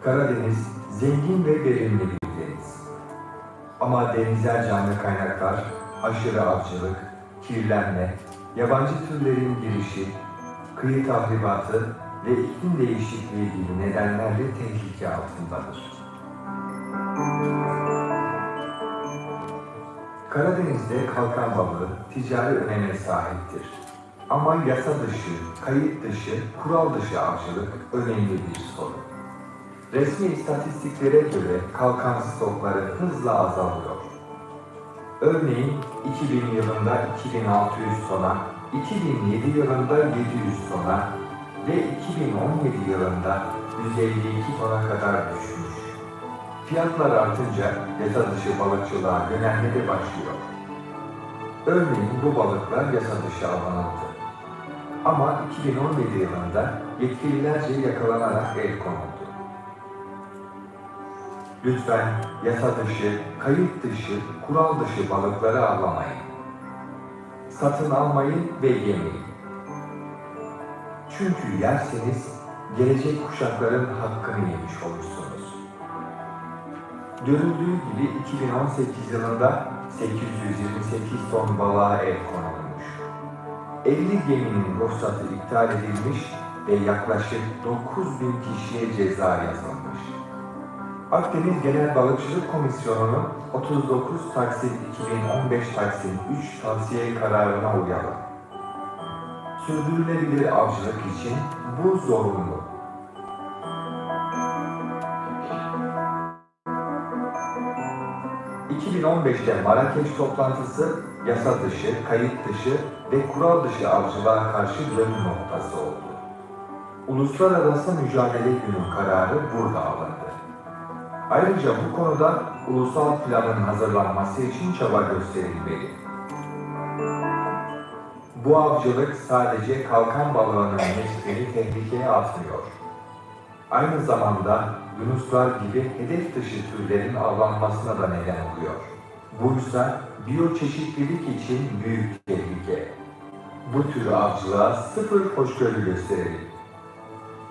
Karadeniz zengin ve verimli bir deniz. Ama denizel canlı kaynaklar, aşırı avcılık, kirlenme, yabancı türlerin girişi, kıyı tahribatı ve iklim değişikliği gibi nedenlerle tehlike altındadır. Karadeniz'de kalkan balığı ticari öneme sahiptir. Ama yasa dışı, kayıt dışı, kural dışı avcılık önemli bir sorun. Resmi istatistiklere göre kalkan stokları hızla azalıyor. Örneğin 2000 yılında 2600 tona, 2007 yılında 700 tona ve 2017 yılında 152 tona kadar düşmüş. Fiyatlar artınca yasa dışı balıkçılığa yönelme de başlıyor. Örneğin bu balıklar yasa dışı avlanıldı. Ama 2017 yılında yetkililerce yakalanarak el konuldu. Lütfen yasa dışı, kayıt dışı, kural dışı balıkları avlamayın. Satın almayın ve yemeyin. Çünkü yerseniz gelecek kuşakların hakkını yemiş olursunuz. Görüldüğü gibi 2018 yılında 828 ton balığa el konulmuş. 50 geminin ruhsatı iptal edilmiş ve yaklaşık 9.000 kişiye ceza yazılmış. Akdeniz Genel Balıkçılık Komisyonu'nun 39 Taksim 2015 Taksim 3 tavsiye kararına uyalım. Sürdürülebilir avcılık için bu zorunlu. ...2015'te Marrakeş toplantısı yasa dışı, kayıt dışı ve kural dışı avcılığa karşı dönüm noktası oldu. Uluslararası Mücadele Günü kararı burada alındı. Ayrıca bu konuda ulusal planın hazırlanması için çaba gösterilmeli. Bu avcılık sadece kalkan balığının neslini tehlikeye atmıyor. Aynı zamanda yunuslar gibi hedef dışı türlerin avlanmasına da neden oluyor. Buysa biyoçeşitlilik için büyük tehlike. Bu tür avcılığa sıfır hoşgörü gösterelim.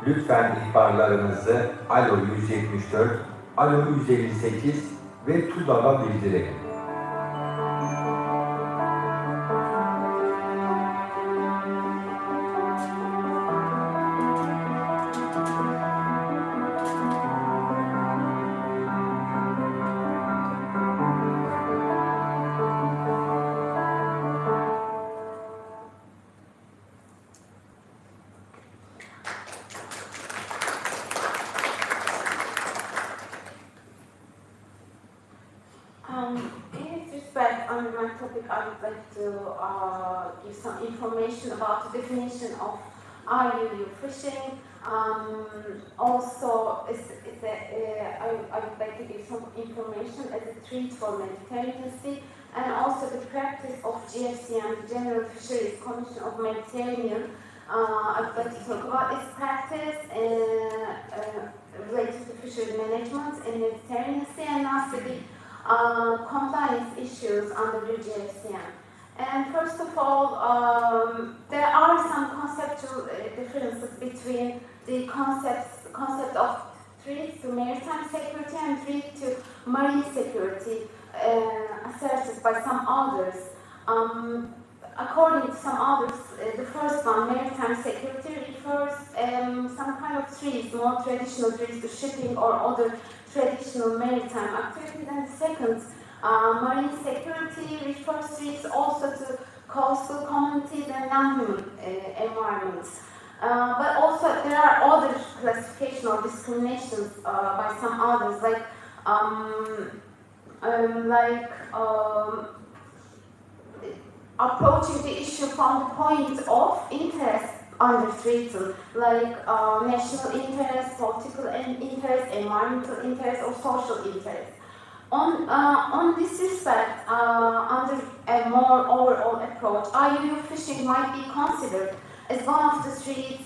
Lütfen ihbarlarınızı Alo 174, Alo 158 ve TUDAV'a bildirelim. In this respect, under my topic, I would like to give some information about the definition of IUU fishing. Also, I would like to give some information as a treat for Mediterranean Sea, and also the practice of GFCM, the General Fisheries Commission of Mediterranean. I would like to talk about its practice related to fisheries management in Mediterranean Sea, and also the compliance issues under the GFCM. And first of all, there are some conceptual differences between the concept of threat to maritime security and threat to marine security asserted by some authors. According to some authors, the first one, maritime security, refers some kind of threats, more traditional threats to shipping or other traditional maritime activities, and the second, marine security, refers threats also to coastal communities and non-human environments. But also there are other classification or discriminations by some others, like approaching the issue from the point of interest under treaty, like national interest, political interest, environmental interest, or social interest. On this respect, under a more overall approach, IUU fishing might be considered as one of the threats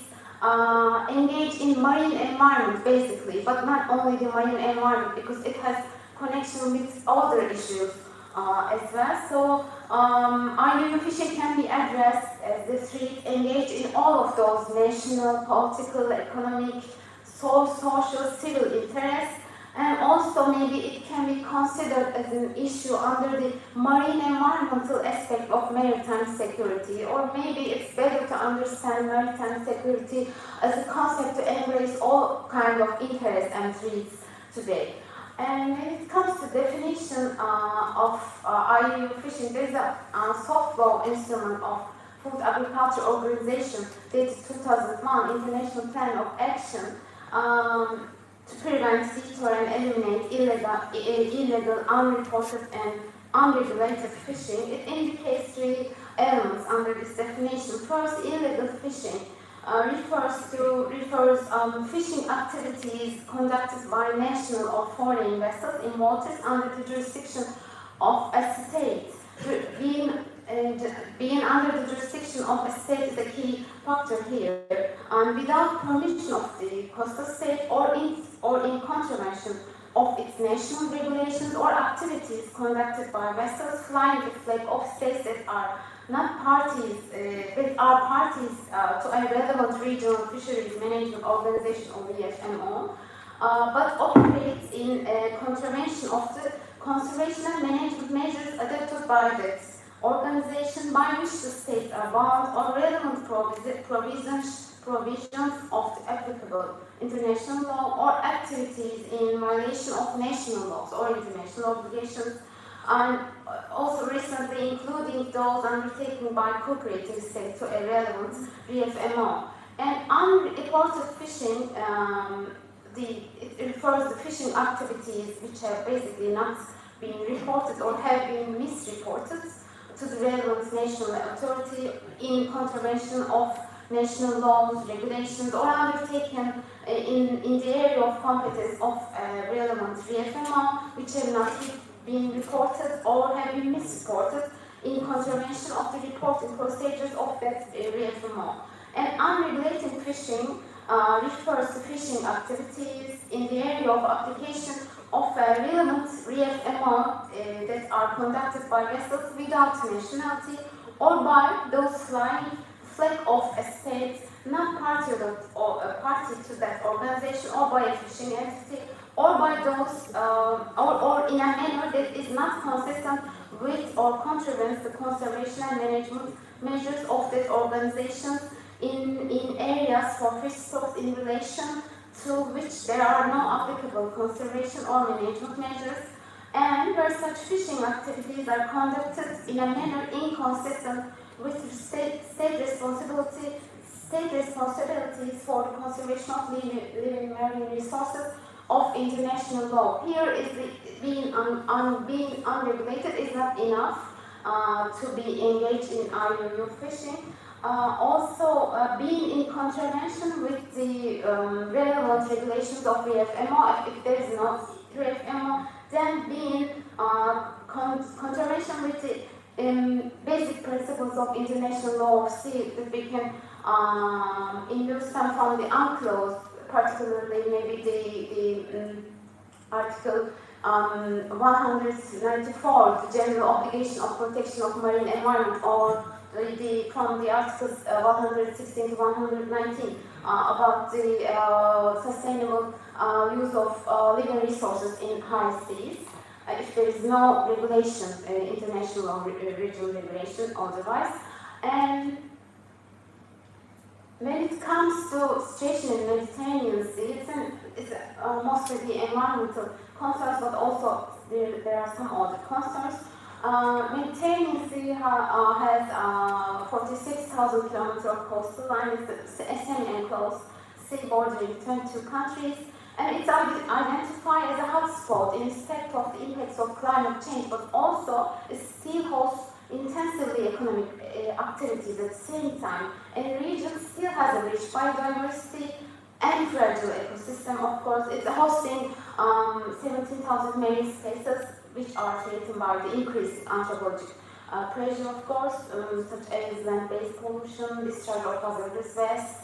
engaged in marine environment, basically, but not only the marine environment, because it has connection with other issues as well. So IUU fishing can be addressed as the threat engaged in all of those national, political, economic, social, civil interests. And also maybe it can be considered as an issue under the marine environmental aspect of maritime security, or maybe it's better to understand maritime security as a concept to embrace all kinds of interests and threats today. And when it comes to definition of IUU fishing, there is a soft law instrument of Food Agriculture Organization dated 2001, International Plan of Action, to prevent, deter, and eliminate illegal, unreported, and unregulated fishing. It indicates three elements under this definition. First, illegal fishing refers fishing activities conducted by national or foreign vessels in waters under the jurisdiction of a state, being being under the jurisdiction of a state is a key factor here, and without permission of the coastal state or in contravention of its national regulations or activities conducted by vessels flying the flag of states that are not parties, that are parties to a relevant regional fisheries management organization or VFMO, but operates in contravention of the conservation and management measures adopted by the organization by which the states are bound or relevant provisions of the applicable international law or activities in violation of national laws or international obligations, and also recently including those undertaken by cooperating states to a relevant VFMO. And unreported fishing, it refers to fishing activities which have basically not been reported or have been misreported to the relevant national authority in contravention of national laws, regulations, or undertaken in the area of competence of relevant VFMO, which have not been reported or have been misreported in contravention of the reporting procedures of that VFMO. And unregulated fishing refers to fishing activities in the area of application of relevant VFMO that are conducted by vessels without nationality or by those flying flag of a state not party to that organization or by a fishing entity or by those or in a manner that is not consistent with or contravenes the conservation and management measures of that organization in areas for fish stocks in relation to which there are no applicable conservation or management measures, and where such fishing activities are conducted in a manner inconsistent with state responsibilities for the conservation of living marine resources of international law. Here is being unregulated is not enough to be engaged in IUU fishing. Also, being in contravention with the relevant regulations of VFMO, if there is no VFMO, then being contravention with the basic principles of international law of sea, that we can induce some from the UNCLOS, particularly maybe the Article 194, the General Obligation of Protection of Marine Environment, or from the Articles 116 to 119 about the sustainable use of living resources in high seas. If there is no regulation, international or regional regulation otherwise. And when it comes to situation in Mediterranean Sea, it's mostly the environmental concerns, but also there are some other concerns. Mediterranean Sea has 46,000 kilometers of coastal line. It's a semi-enclosed sea bordering 22 countries, and it's identified as a hotspot in respect of the impacts of climate change, but also it still hosts intensively economic activities at the same time, and the region still has a rich biodiversity and fragile ecosystem. Of course, it's hosting 17,000 marine spaces, which are threatened by the increased anthropogenic pressure, of course, such as land-based pollution, discharge of hazardous waste,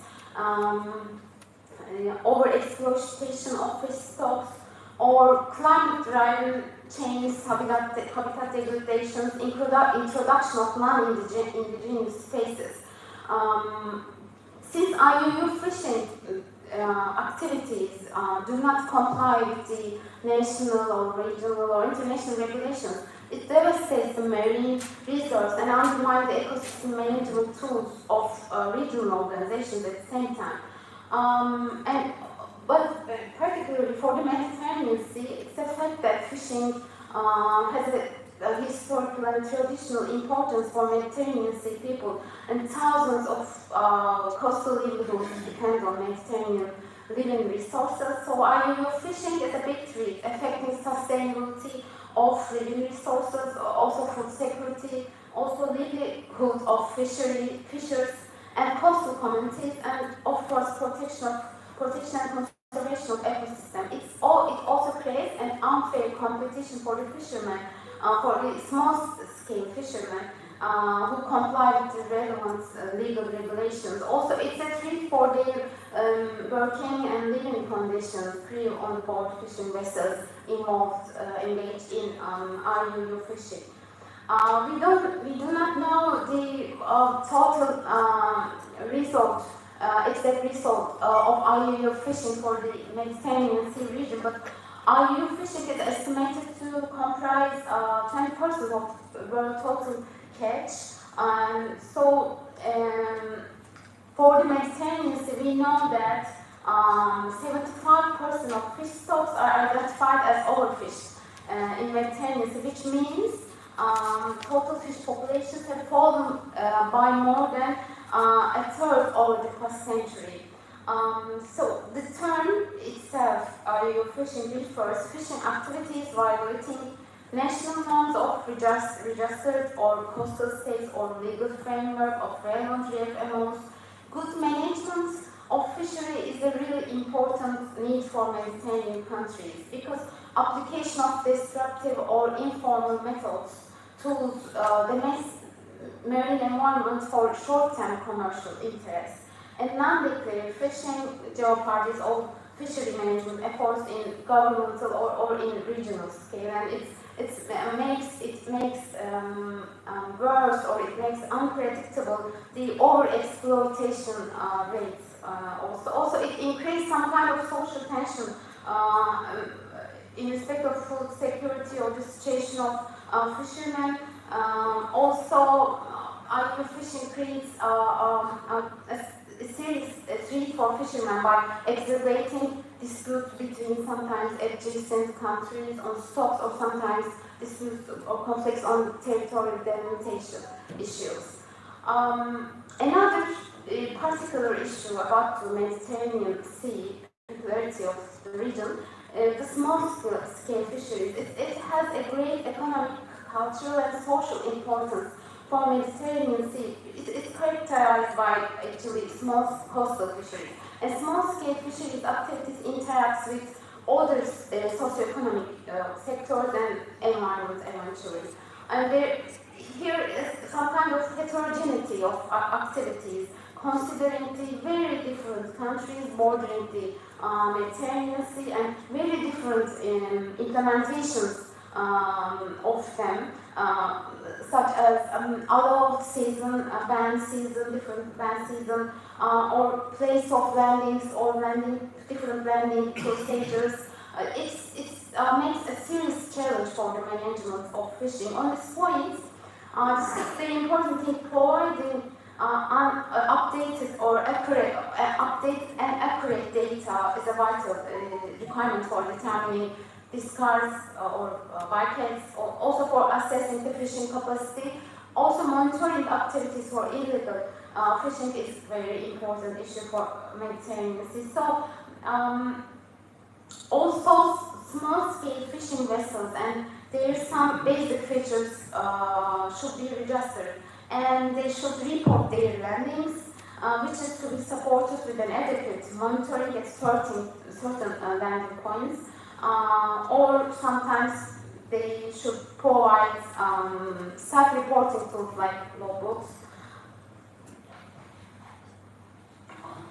overexploitation of fish stocks, or climate-driven changes, habitat degradation, introduction of non-indigenous species. Since IUU fishing activities do not comply with the national or regional or international regulations, it devastates the marine resource and undermines the ecosystem management tools of regional organizations at the same time. But particularly for the Mediterranean Sea, it's a fact that fishing has a historical and traditional importance for Mediterranean Sea people, and thousands of coastal livelihoods depend on Mediterranean living resources. So IUU fishing is a big threat affecting sustainability of living resources, also food security, also livelihood of fishers and coastal communities, and of course protection and conservation of ecosystem. It also creates an unfair competition for the fishermen, for the small-scale fishermen, who comply with the relevant legal regulations. Also, it's a treat for their working and living conditions, crew on board fishing vessels involved, engaged in IUU fishing. We do not know the total result, exact result of IUU fishing for the Mediterranean Sea region, but IUU fishing is estimated to comprise 20% of world total catch. For the Mediterranean Sea, we know that 75% of fish stocks are identified as overfished in Mediterranean Sea, which means total fish populations have fallen by more than a third over the past century. So the term itself, IUU fishing, refers fishing activities violating national norms of registered or coastal states or legal framework of relevant RFMOs. Good management of fishery is a really important need for Mediterranean countries because application of disruptive or informal methods tools the marine environment for short-term commercial interests. And non-declared fishing jeopardies all fishery management efforts in governmental or in regional scale, and it makes worse, or it makes unpredictable the overexploitation rates. Also it increased some kind of social tension in respect of food security or the situation of fishermen. Also, IUU fishing creates a serious threat for fishermen by exacerbating disputes between sometimes adjacent countries on stocks, or sometimes disputes or conflicts on territorial delimitation issues. Another particular issue about the Mediterranean Sea, particularity of the region, the small-scale fisheries. It has a great economic, cultural, and social importance for Mediterranean Sea. It's characterized by actually small coastal fisheries. And small-scale fisheries activities interact with other socioeconomic sectors and environment eventually. And here is some kind of heterogeneity of activities, considering the very different countries bordering the Mediterranean Sea and very different implementations of them, such as allowed season, banned season, different banned season, or place of landings or different landing procedures. It makes a serious challenge for the management of fishing. On this point, this is very important thing, providing updated or accurate, accurate data is a vital requirement for determining discards or bycatch, also for assessing the fishing capacity. Also, monitoring activities for illegal fishing is a very important issue for Mediterranean Sea. So, also small-scale fishing vessels and there are some basic features should be registered, and they should report their landings, which is to be supported with an adequate monitoring at certain landing points, or sometimes they should provide self-reporting tools like logbooks.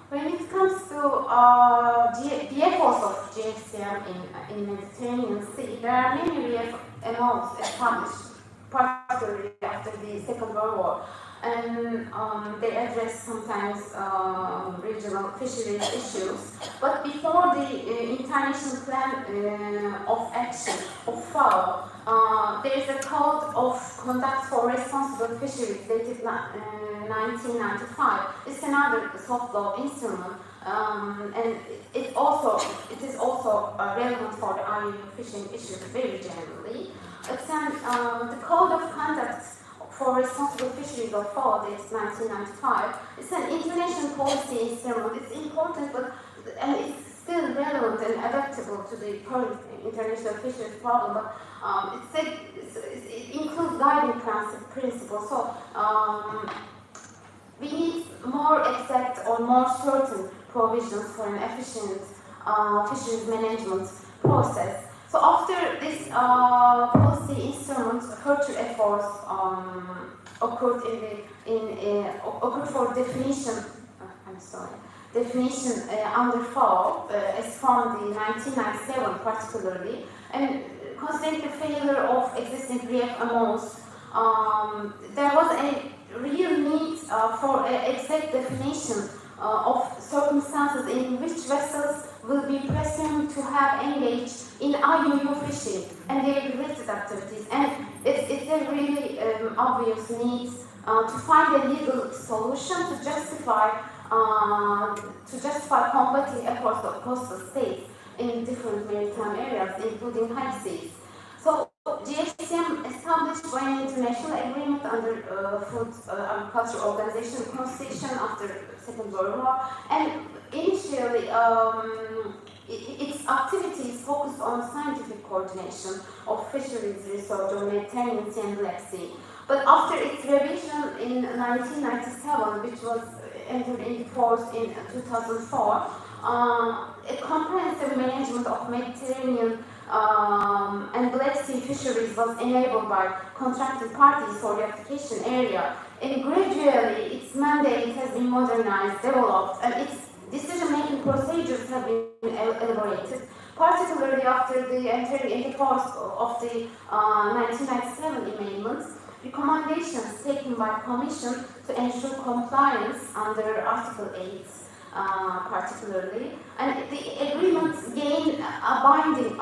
When it comes to the efforts of GFCM in Mediterranean Sea, there are many RFMOs established, particularly after the Second World War, and they address sometimes regional fisheries issues. But before the International Plan of Action of FAO, there is a Code of Conduct for Responsible Fisheries dated 1995. It's another soft law instrument, and it is also relevant for the IUU fishing issues very generally. The Code of Conduct for Responsible Fisheries of FAO dated 1995. It's an international policy instrument. It's important, and it's still relevant and adaptable to the current international fisheries problem. But it includes guiding principles. So we need more exact or more certain provisions for an efficient fisheries management process. So after this policy instrument, further efforts occurred occurred for definition. Definition under FAO as found in 1997 particularly, and considering the failure of existing relief amounts, there was a real need for an exact definition of circumstances in which vessels will be presumed to have engaged in IUU fishing and their related activities. And it's a really obvious need to find a legal solution to justify combating efforts of coastal states in different maritime areas, including high seas. So GFCM established by an international agreement under Food Agriculture Organization Constitution after Second World War, and initially its activities focused on scientific coordination of fisheries research on Mediterranean Sea and Black Sea. But after its revision in 1997, which was entered into force in 2004, a comprehensive management of Mediterranean and Black Sea fisheries was enabled by contracted parties for the application area, and gradually its mandate has been modernized, developed, and its decision-making procedures have been elaborated, particularly after the entering into force of the 1997 amendments. Recommendations taken by Commission to ensure compliance under Article 8 particularly, and the agreements gained a binding,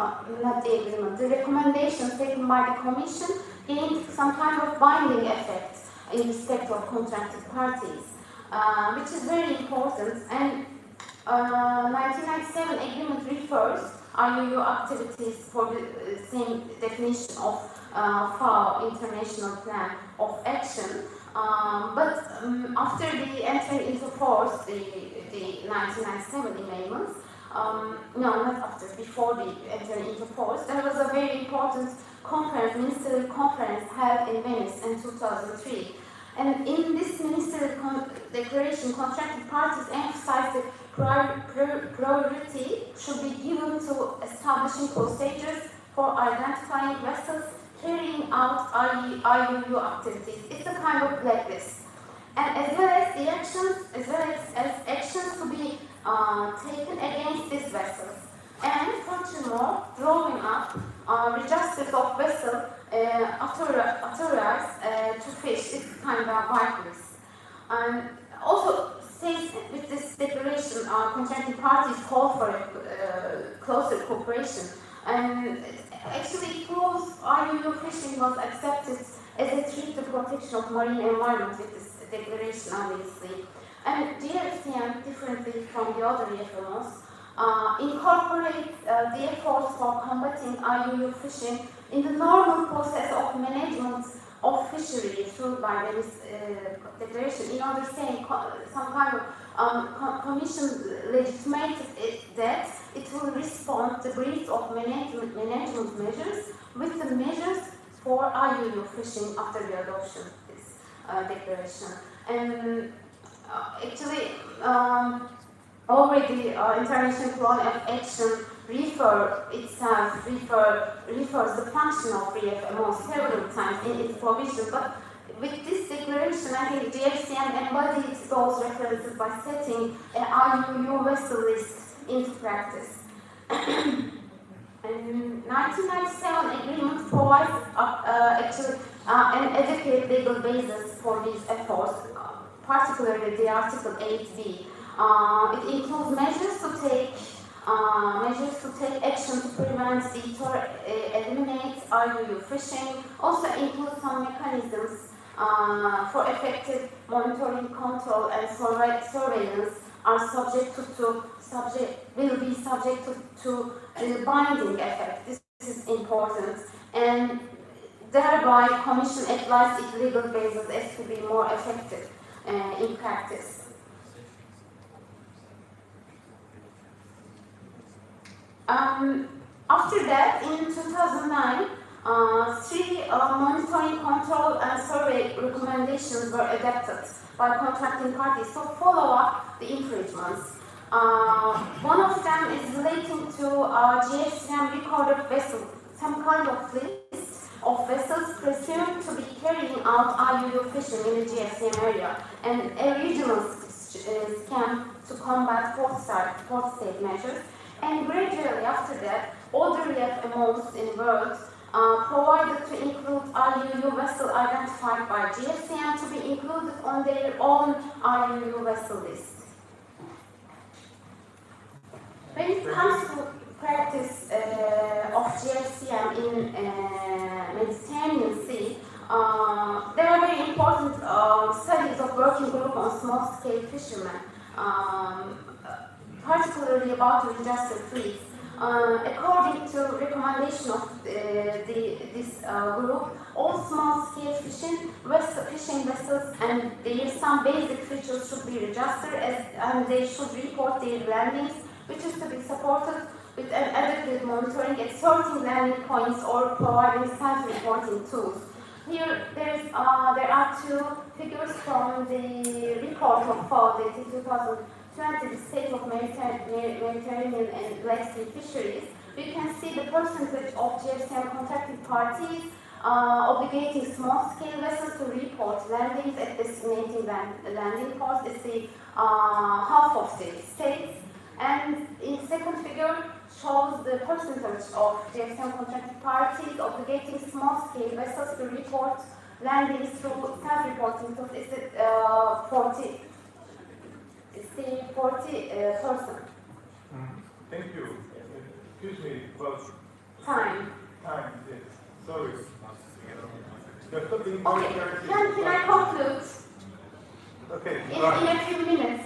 the recommendations taken by the Commission gained some kind of binding effect in respect of contracted parties, which is very important. And 1997 agreement refers IUU activities for the same definition of FAO International Plan of Action, but after the entry into force, the 1997 amendments, no, not after, before the entry into force, there was a very important conference, ministerial conference held in Venice in 2003. And in this ministerial declaration, contracted parties emphasized that priority should be given to establishing procedures for identifying vessels carrying out IUU activities. It's a kind of blacklist. And as well as the actions to be taken against these vessels. And furthermore, drawing up registers of vessels authorized to fish is kind of blacklist. And also, states with this declaration, contracting parties call for closer cooperation. And actually, close IUU fishing was accepted as a treaty to protection of marine environment with this declaration, obviously. And GFCM, differently from the other FMOs, incorporates the efforts for combating IUU fishing in the normal process of management of fisheries through by this declaration. In other saying, some kind of commission legitimated that it will respond to breach of management measures with the measures for IUU fishing after the adoption of this declaration. And actually, already International Plan of Action refers the function of REFMO several times in its provision, but with this declaration, I think GFCM embodied those references by setting an IUU vessel list into practice. And 1997 agreement provides an adequate legal basis for these efforts, particularly the Article 8b. It includes measures to take action to prevent, deter, eliminate IUU fishing. Also includes some mechanisms for effective monitoring, control, and surveillance are will be subject to the binding effect. This is important, and thereby Commission applies its legal basis as to be more effective in practice. After that, in 2009, three monitoring, control, and survey recommendations were adopted by contracting parties to follow up the infringements. One of them is relating to GFCM recorded vessel, some kind of list of vessels presumed to be carrying out IUU fishing in the GFCM area, and a regional scheme to combat port state measures. And gradually after that, all the relief amounts in the world provided to include IUU vessel identified by GFCM to be included on their own IUU vessel list. When it comes to practice of GFCM in Mediterranean Sea, there are very important studies of working group on small-scale fishermen, particularly about the registered fleets. According to recommendation of this group, all small-scale fishing vessels and their some basic features should be registered and they should report their landings, which is to be supported with an adequate monitoring at certain landing points or providing self-reporting tools. Here, there are two figures from the report of FAO dated 2020, the state of Mediterranean and Black Sea fisheries. We can see the percentage of GFCM contracted parties obligating small-scale vessels to report landings at designating landing ports is the half of the states. And in the second figure shows the percentage of GFCM contracted parties obligating small-scale vessels to report landings through self-reporting tools. It's the 40%. Thank you. Excuse me, but Time. yes. Sorry. Okay, can I conclude? Okay. In a few minutes.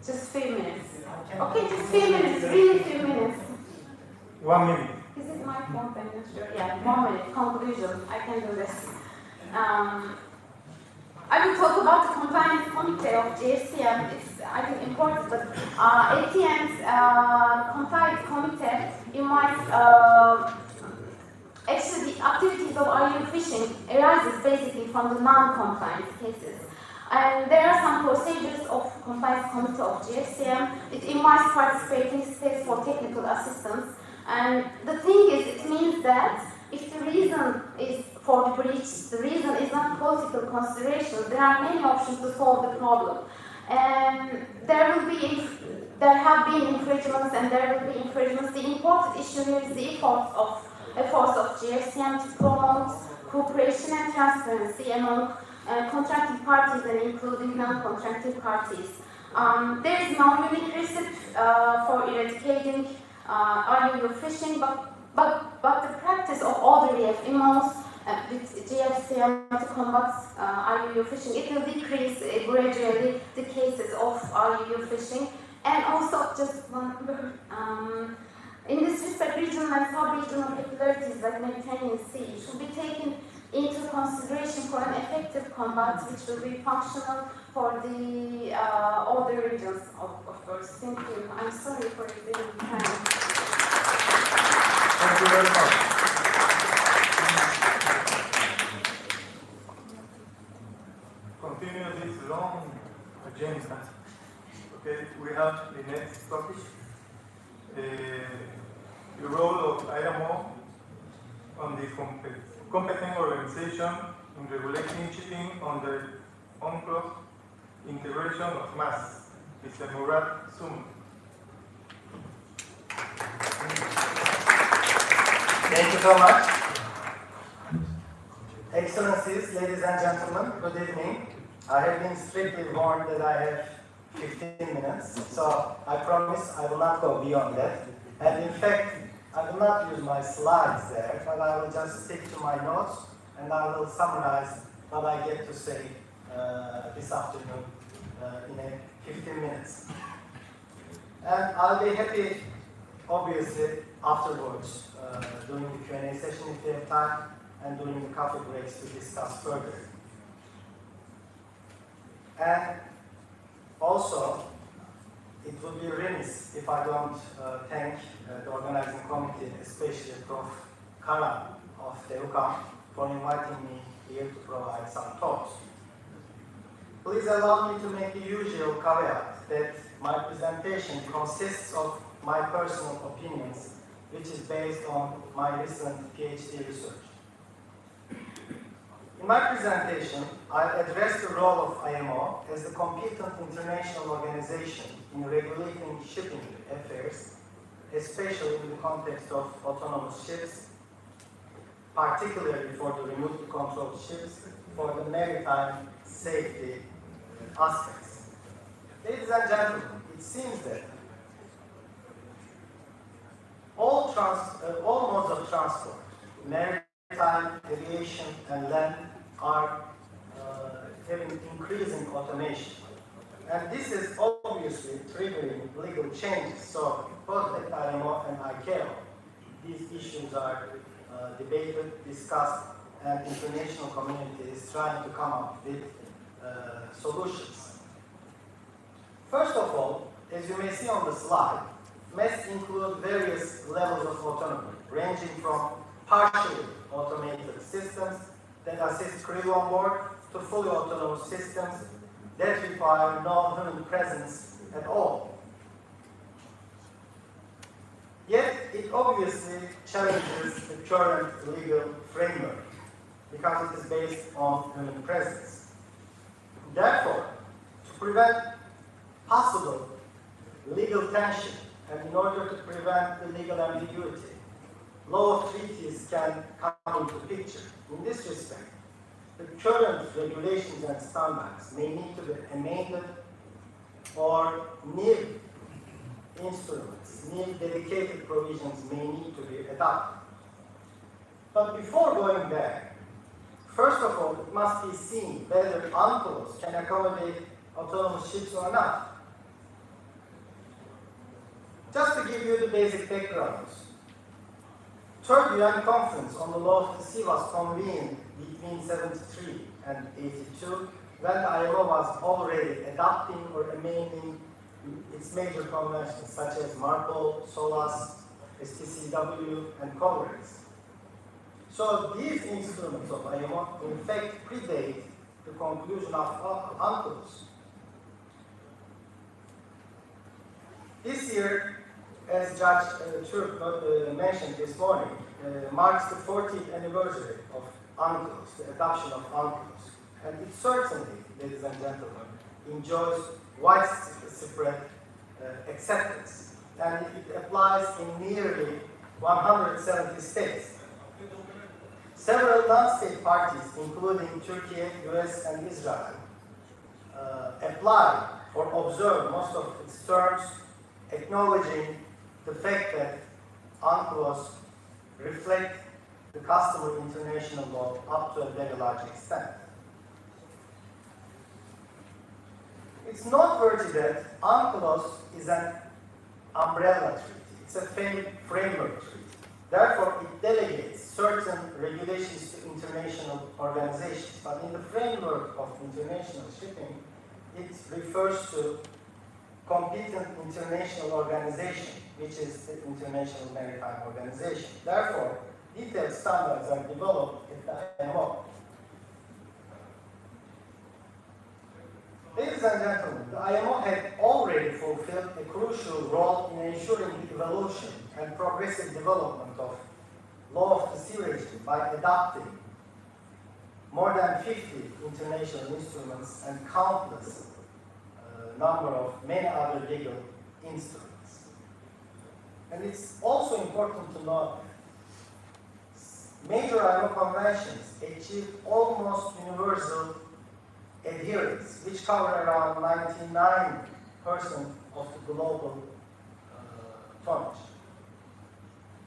Just few minutes. Okay, just few minutes, really few minutes. 1 minute. Is it my fault? I'm not sure. Yeah, 1 minute. Conclusion. I can do this. I will talk about the compliance committee of GFCM. It's, I think, important, but ATM's compliance committee invites, actually the activities of IUU fishing arises basically from the non-compliance cases. And there are some procedures of compliance committee of GFCM. It invites participating states for technical assistance. And the thing is, it means that if the reason is for the breach, the reason is not political considerations, there are many options to solve the problem. And there have been infringements and there will be infringements. The important issue here is the efforts of GFCM to promote cooperation and transparency among contracting parties and including non-contracting parties. There is no unique recipe for eradicating IUU fishing, but the practice of orderly FMOs with GFCM to combat IUU fishing, it will decrease gradually the cases of IUU fishing. And also, just one word, in this respect, regional and sub-regional peculiarities like Mediterranean Sea should be taken into consideration for an effective combat which will be functional for the other regions, of course. Thank you. I'm sorry for the time. Thank you very much. Continue this long agenda. Okay, we have the next topic. The role of IMO on the competent organization in regulating cheating on the UNCLOS integration of mass. Mr. Murad Sum. Thank you so much. Excellencies, ladies and gentlemen, good evening. I have been strictly warned that I have 15 minutes, so I promise I will not go beyond that. And in fact, I will not use my slides there, but I will just stick to my notes and I will summarize what I get to say this afternoon in 15 minutes. And I'll be happy, obviously, afterwards, during the Q&A session if we have time, and during the coffee breaks to discuss further. And also, it would be remiss if I don't thank the organizing committee, especially Prof. Kara of the UCAM, for inviting me here to provide some talks. Please allow me to make the usual caveat that my presentation consists of my personal opinions which is based on my recent PhD research. In my presentation, I'll address the role of IMO as the competent international organization in regulating shipping affairs, especially in the context of autonomous ships, particularly for the remotely controlled ships, for the maritime safety aspects. Ladies and gentlemen, it seems that all modes of transport, maritime, aviation, and land, are having increasing automation. And this is obviously triggering legal changes. So both at IMO and ICAO, these issues are debated, discussed, and the international community is trying to come up with solutions. First of all, as you may see on the slide, must include various levels of autonomy, ranging from partially automated systems that assist crew on board to fully autonomous systems that require no human presence at all. Yet, it obviously challenges the current legal framework because it is based on human presence. Therefore, to prevent possible legal tension and in order to prevent illegal ambiguity, law of treaties can come into picture. In this respect, the current regulations and standards may need to be amended or new instruments, new dedicated provisions may need to be adopted. But before going there, first of all, it must be seen whether ANCORS can accommodate autonomous ships or not. Just to give you the basic backgrounds, Third UN Conference on the Law of the Sea was convened between 73 and 82, when the IMO was already adopting or amending its major conventions such as MARPOL, SOLAS, STCW, and CONGRESS. So these instruments of IMO in fact predate the conclusion of ANCORS. This year, as Judge Türk mentioned this morning, marks the 40th anniversary of ANCORS, the adoption of ANCORS. And it certainly, ladies and gentlemen, enjoys widespread acceptance. And it applies in nearly 170 states. Several non-state parties, including Turkey, US, and Israel, apply or observe most of its terms, acknowledging the fact that ANCORS reflect the customary international law up to a very large extent. It's noteworthy that ANCORS is an umbrella treaty. It's a framework treaty. Therefore, it delegates certain regulations to international organizations. But in the framework of international shipping, it refers to competent international organization, which is the International Maritime Organization. Therefore, detailed standards are developed at the IMO. Ladies and gentlemen, the IMO had already fulfilled a crucial role in ensuring the evolution and progressive development of law of the sea regime by adopting more than 50 international instruments and countless number of many other legal instruments. And it's also important to note major IMO conventions achieved almost universal adherence, which cover around 99% of the global tonnage.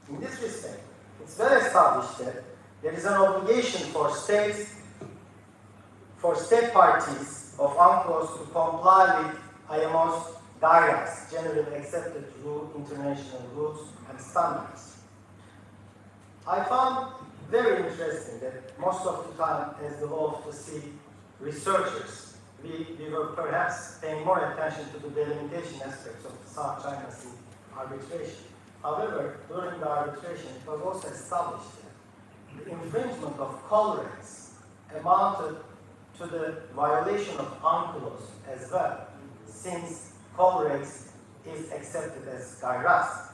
In this respect, it's well established that there is an obligation for state parties of ANCORS to comply with IMO's GAIAs, generally accepted international rules and standards. I found very interesting that most of the time, as the law of the sea researchers, we were perhaps paying more attention to the delimitation aspects of the South China Sea arbitration. However, during the arbitration, it was also established that the infringement of coal rates amounted to the violation of ANCORS as well, since coal rates is accepted as GAIAs.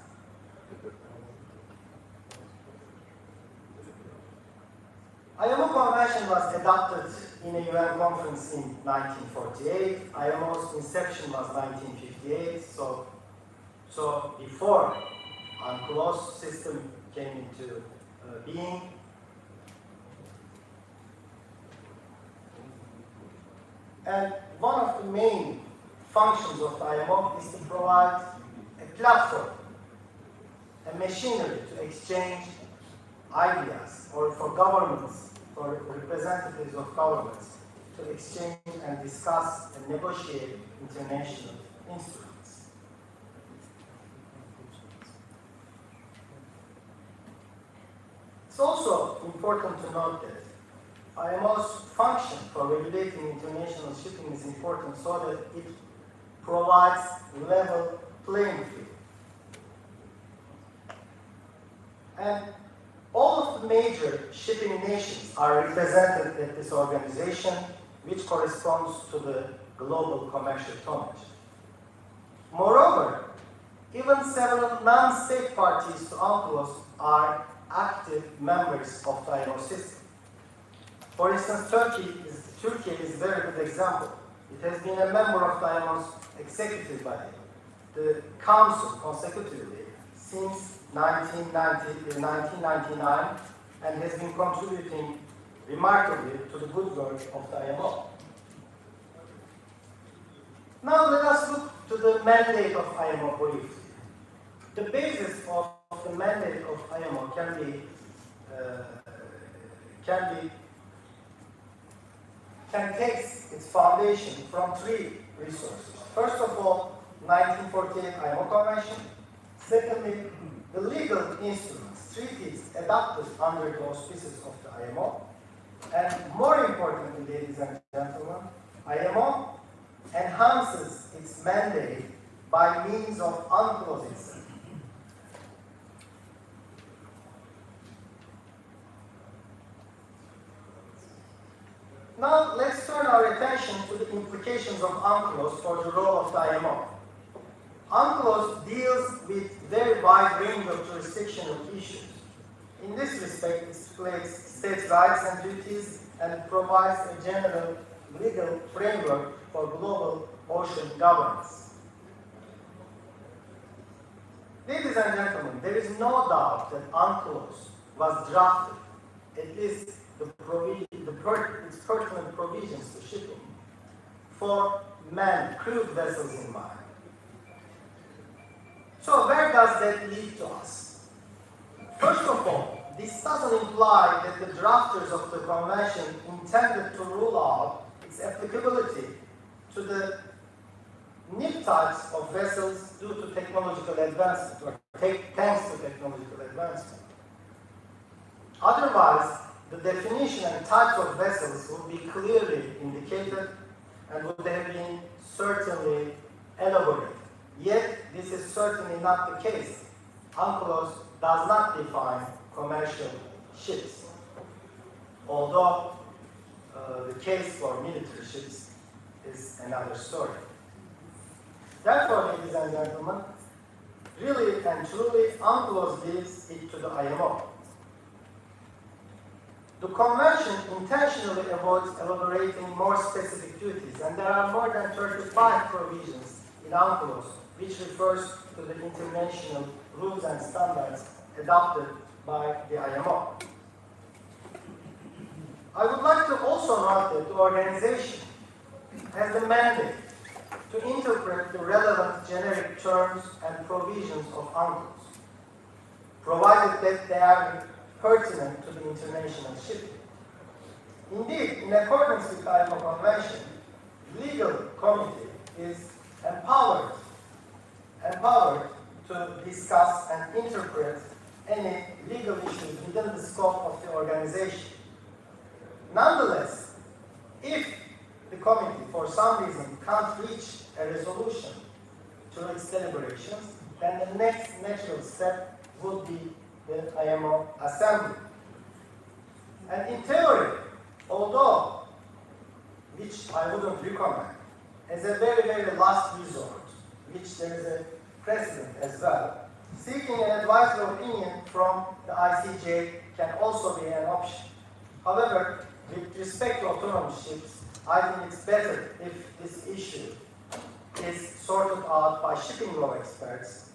IMO Convention was adopted in a UN conference in 1948. IMO's inception was 1958, so before UNCLOS system came into being. And one of the main functions of the IMO is to provide a platform, a machinery to exchange ideas, or for governments, for representatives of governments, to exchange and discuss and negotiate international instruments. It's also important to note that IMO's function for regulating international shipping is important so that it provides level playing field. And all of the major shipping nations are represented at this organization, which corresponds to the global commercial tonnage. Moreover, even several non-state parties to UNCLOS are active members of the IMO system. For instance, Turkey is a very good example. It has been a member of the IMO's executive body, the Council, consecutively since 1999, and has been contributing remarkably to the good work of the IMO. Now let us look to the mandate of IMO briefly. The basis of the mandate of IMO can take its foundation from three resources. First of all, 1948 IMO Convention. Secondly, the legal instruments, treaties adopted under the auspices of the IMO. And more importantly, ladies and gentlemen, IMO enhances its mandate by means of UNCLOS itself. Now let's turn our attention to the implications of UNCLOS for the role of the IMO. UNCLOS deals with very wide range of jurisdictional issues. In this respect, it explains states' rights and duties and provides a general legal framework for global ocean governance. Ladies and gentlemen, there is no doubt that UNCLOS was drafted, at least its pertinent provisions to shipping, for manned crewed vessels in mind. So where does that lead to us? First of all, this doesn't imply that the drafters of the convention intended to rule out its applicability to the NIP types of vessels due to technological advancement, or thanks to technological advancement. Otherwise, the definition and types of vessels would be clearly indicated and would have been certainly elaborated. Yet, this is certainly not the case. UNCLOS does not define commercial ships, although the case for military ships is another story. Therefore, ladies and gentlemen, really and truly, UNCLOS leaves it to the IMO. The convention intentionally avoids elaborating more specific duties, and there are more than 35 provisions in UNCLOS which refers to the international rules and standards adopted by the IMO. I would like to also note that the organization has the mandate to interpret the relevant generic terms and provisions of UNCLOS, provided that they are pertinent to the international shipping. Indeed, in accordance with the IMO Convention, the legal committee is empowered to discuss and interpret any legal issues within the scope of the organization. Nonetheless, if the committee, for some reason, can't reach a resolution to its deliberations, then the next natural step would be the IMO Assembly. And in theory, although, which I wouldn't recommend, as a very, very last resort, which there is a precedent as well, seeking an advisory opinion from the ICJ can also be an option. However, with respect to autonomous ships, I think it's better if this issue is sorted out by shipping law experts